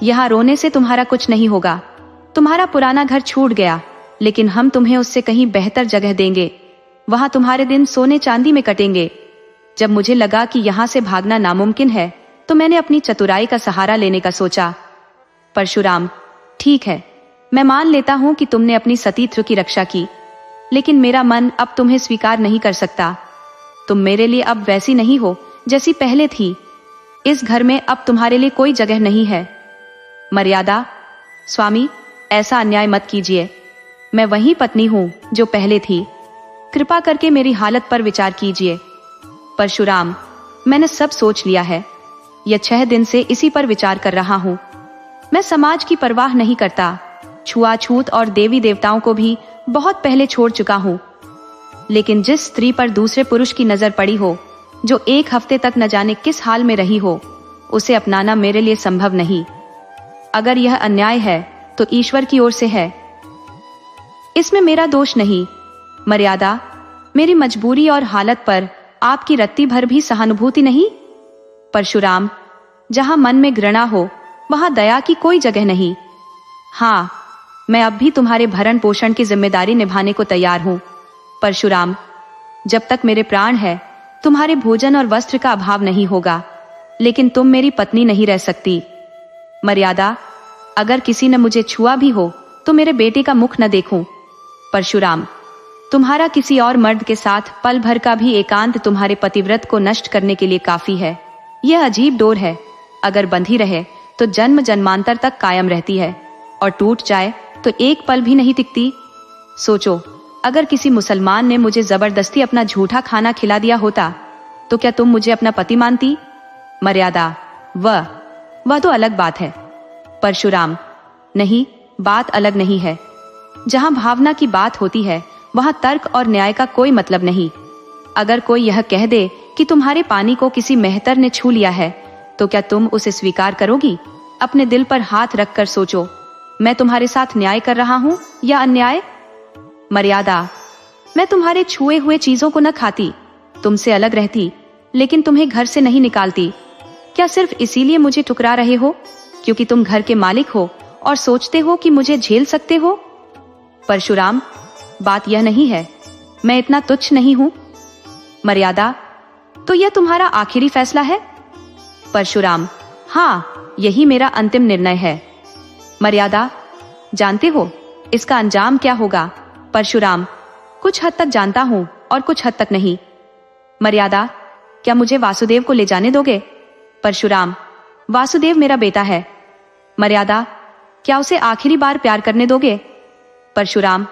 यहाँ रोने से तुम्हारा कुछ नहीं होगा। तुम्हारा पुराना घर छूट गया, लेकिन हम तुम्हें उससे कहीं बेहतर जगह देंगे। वहां तुम्हारे दिन सोने चांदी में कटेंगे। जब मुझे लगा कि यहाँ से भागना नामुमकिन है, तो मैंने अपनी चतुराई का सहारा लेने का सोचा। परशुराम, ठीक है, मैं मान लेता हूँ कि तुमने अपनी सतीत्व की रक्षा की, लेकिन मेरा मन अब तुम्हें स्वीकार नहीं कर सकता। तुम मेरे लिए अब वैसी नहीं हो जैसी पहले थी। इस घर में अब तुम्हारे लिए कोई जगह नहीं है। मर्यादा, स्वामी, ऐसा अन्याय मत कीजिए। मैं वही पत्नी हूँ जो पहले थी। कृपा करके मेरी हालत पर विचार कीजिए। परशुराम, मैंने सब सोच लिया है। यह 6 दिन से इसी पर विचार कर रहा हूँ। मैं समाज की परवाह नहीं करता। छुआछूत और देवी देवताओं को भी बहुत पहले छोड़ चुका हूँ। लेकिन जिस स्त्री पर दूसरे पुरुष की नजर पड़ी हो, जो 1 हफ्ते तक न जाने किस हाल में रही हो, उसे अपनाना मेरे लिए संभव नहीं। अगर यह अन्याय है तो ईश्वर की ओर से है। इसमें मेरा दोष नहीं। मर्यादा, मेरी मजबूरी और हालत पर आपकी रत्ती भर भी सहानुभूति नहीं? परशुराम, जहां मन में घृणा हो वहां दया की कोई जगह नहीं। हाँ, मैं अब भी तुम्हारे भरण पोषण की जिम्मेदारी निभाने को तैयार हूँ। परशुराम, जब तक मेरे प्राण है तुम्हारे भोजन और वस्त्र का अभाव नहीं होगा, लेकिन तुम मेरी पत्नी नहीं रह सकती। मर्यादा, अगर किसी ने मुझे छुआ भी हो तो मेरे बेटे का मुख न देखूं। परशुराम, तुम्हारा किसी और मर्द के साथ पल भर का भी एकांत तुम्हारे पतिव्रत को नष्ट करने के लिए काफी है। यह अजीब डोर है, अगर बंधी रहे तो जन्म जन्मांतर तक कायम रहती है, और टूट जाए तो एक पल भी नहीं टिकती। सोचो, अगर किसी मुसलमान ने मुझे जबरदस्ती अपना झूठा खाना खिला दिया होता, तो क्या तुम मुझे अपना पति मानती? मर्यादा, वह तो अलग बात है। परशुराम, नहीं, बात अलग नहीं है। जहां भावना की बात होती है वहां तर्क और न्याय का कोई मतलब नहीं। अगर कोई यह कह दे कि तुम्हारे पानी को किसी मेहतर ने छू लिया है, तो क्या तुम उसे स्वीकार करोगी? अपने दिल पर हाथ रखकर सोचो, मैं तुम्हारे साथ न्याय कर रहा हूँ या अन्याय? मर्यादा, मैं तुम्हारे छुए हुए चीजों को न खाती, तुमसे अलग रहती, लेकिन तुम्हें घर से नहीं निकालती। क्या सिर्फ इसीलिए मुझे ठुकरा रहे हो, क्योंकि तुम घर के मालिक हो और सोचते हो कि मुझे झेल सकते हो? परशुराम, बात यह नहीं है, मैं इतना तुच्छ नहीं हूं। मर्यादा, तो यह तुम्हारा आखिरी फैसला है? परशुराम, हाँ, यही मेरा अंतिम निर्णय है। मर्यादा, जानते हो इसका अंजाम क्या होगा? परशुराम, कुछ हद तक जानता हूं और कुछ हद तक नहीं। मर्यादा, क्या मुझे वासुदेव को ले जाने दोगे? परशुराम, वासुदेव मेरा बेटा है। मर्यादा, क्या उसे आखिरी बार प्यार करने दोगे? परशुराम,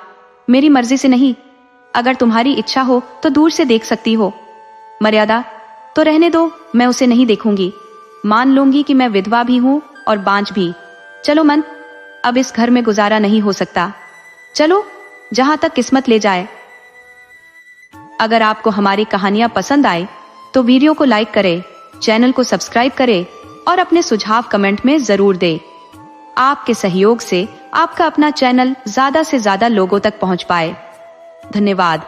मेरी मर्जी से नहीं, अगर तुम्हारी इच्छा हो तो दूर से देख सकती हो। मर्यादा, तो रहने दो, मैं उसे नहीं देखूंगी। मान लूंगी कि मैं विधवा भी हूं और बांझ भी। चलो मन, अब इस घर में गुजारा नहीं हो सकता। चलो, जहां तक किस्मत ले जाए। अगर आपको हमारी कहानियां पसंद आए तो वीडियो को लाइक करें, चैनल को सब्सक्राइब करें और अपने सुझाव कमेंट में जरूर दें। आपके सहयोग से आपका अपना चैनल ज्यादा से ज्यादा लोगों तक पहुंच पाए। धन्यवाद।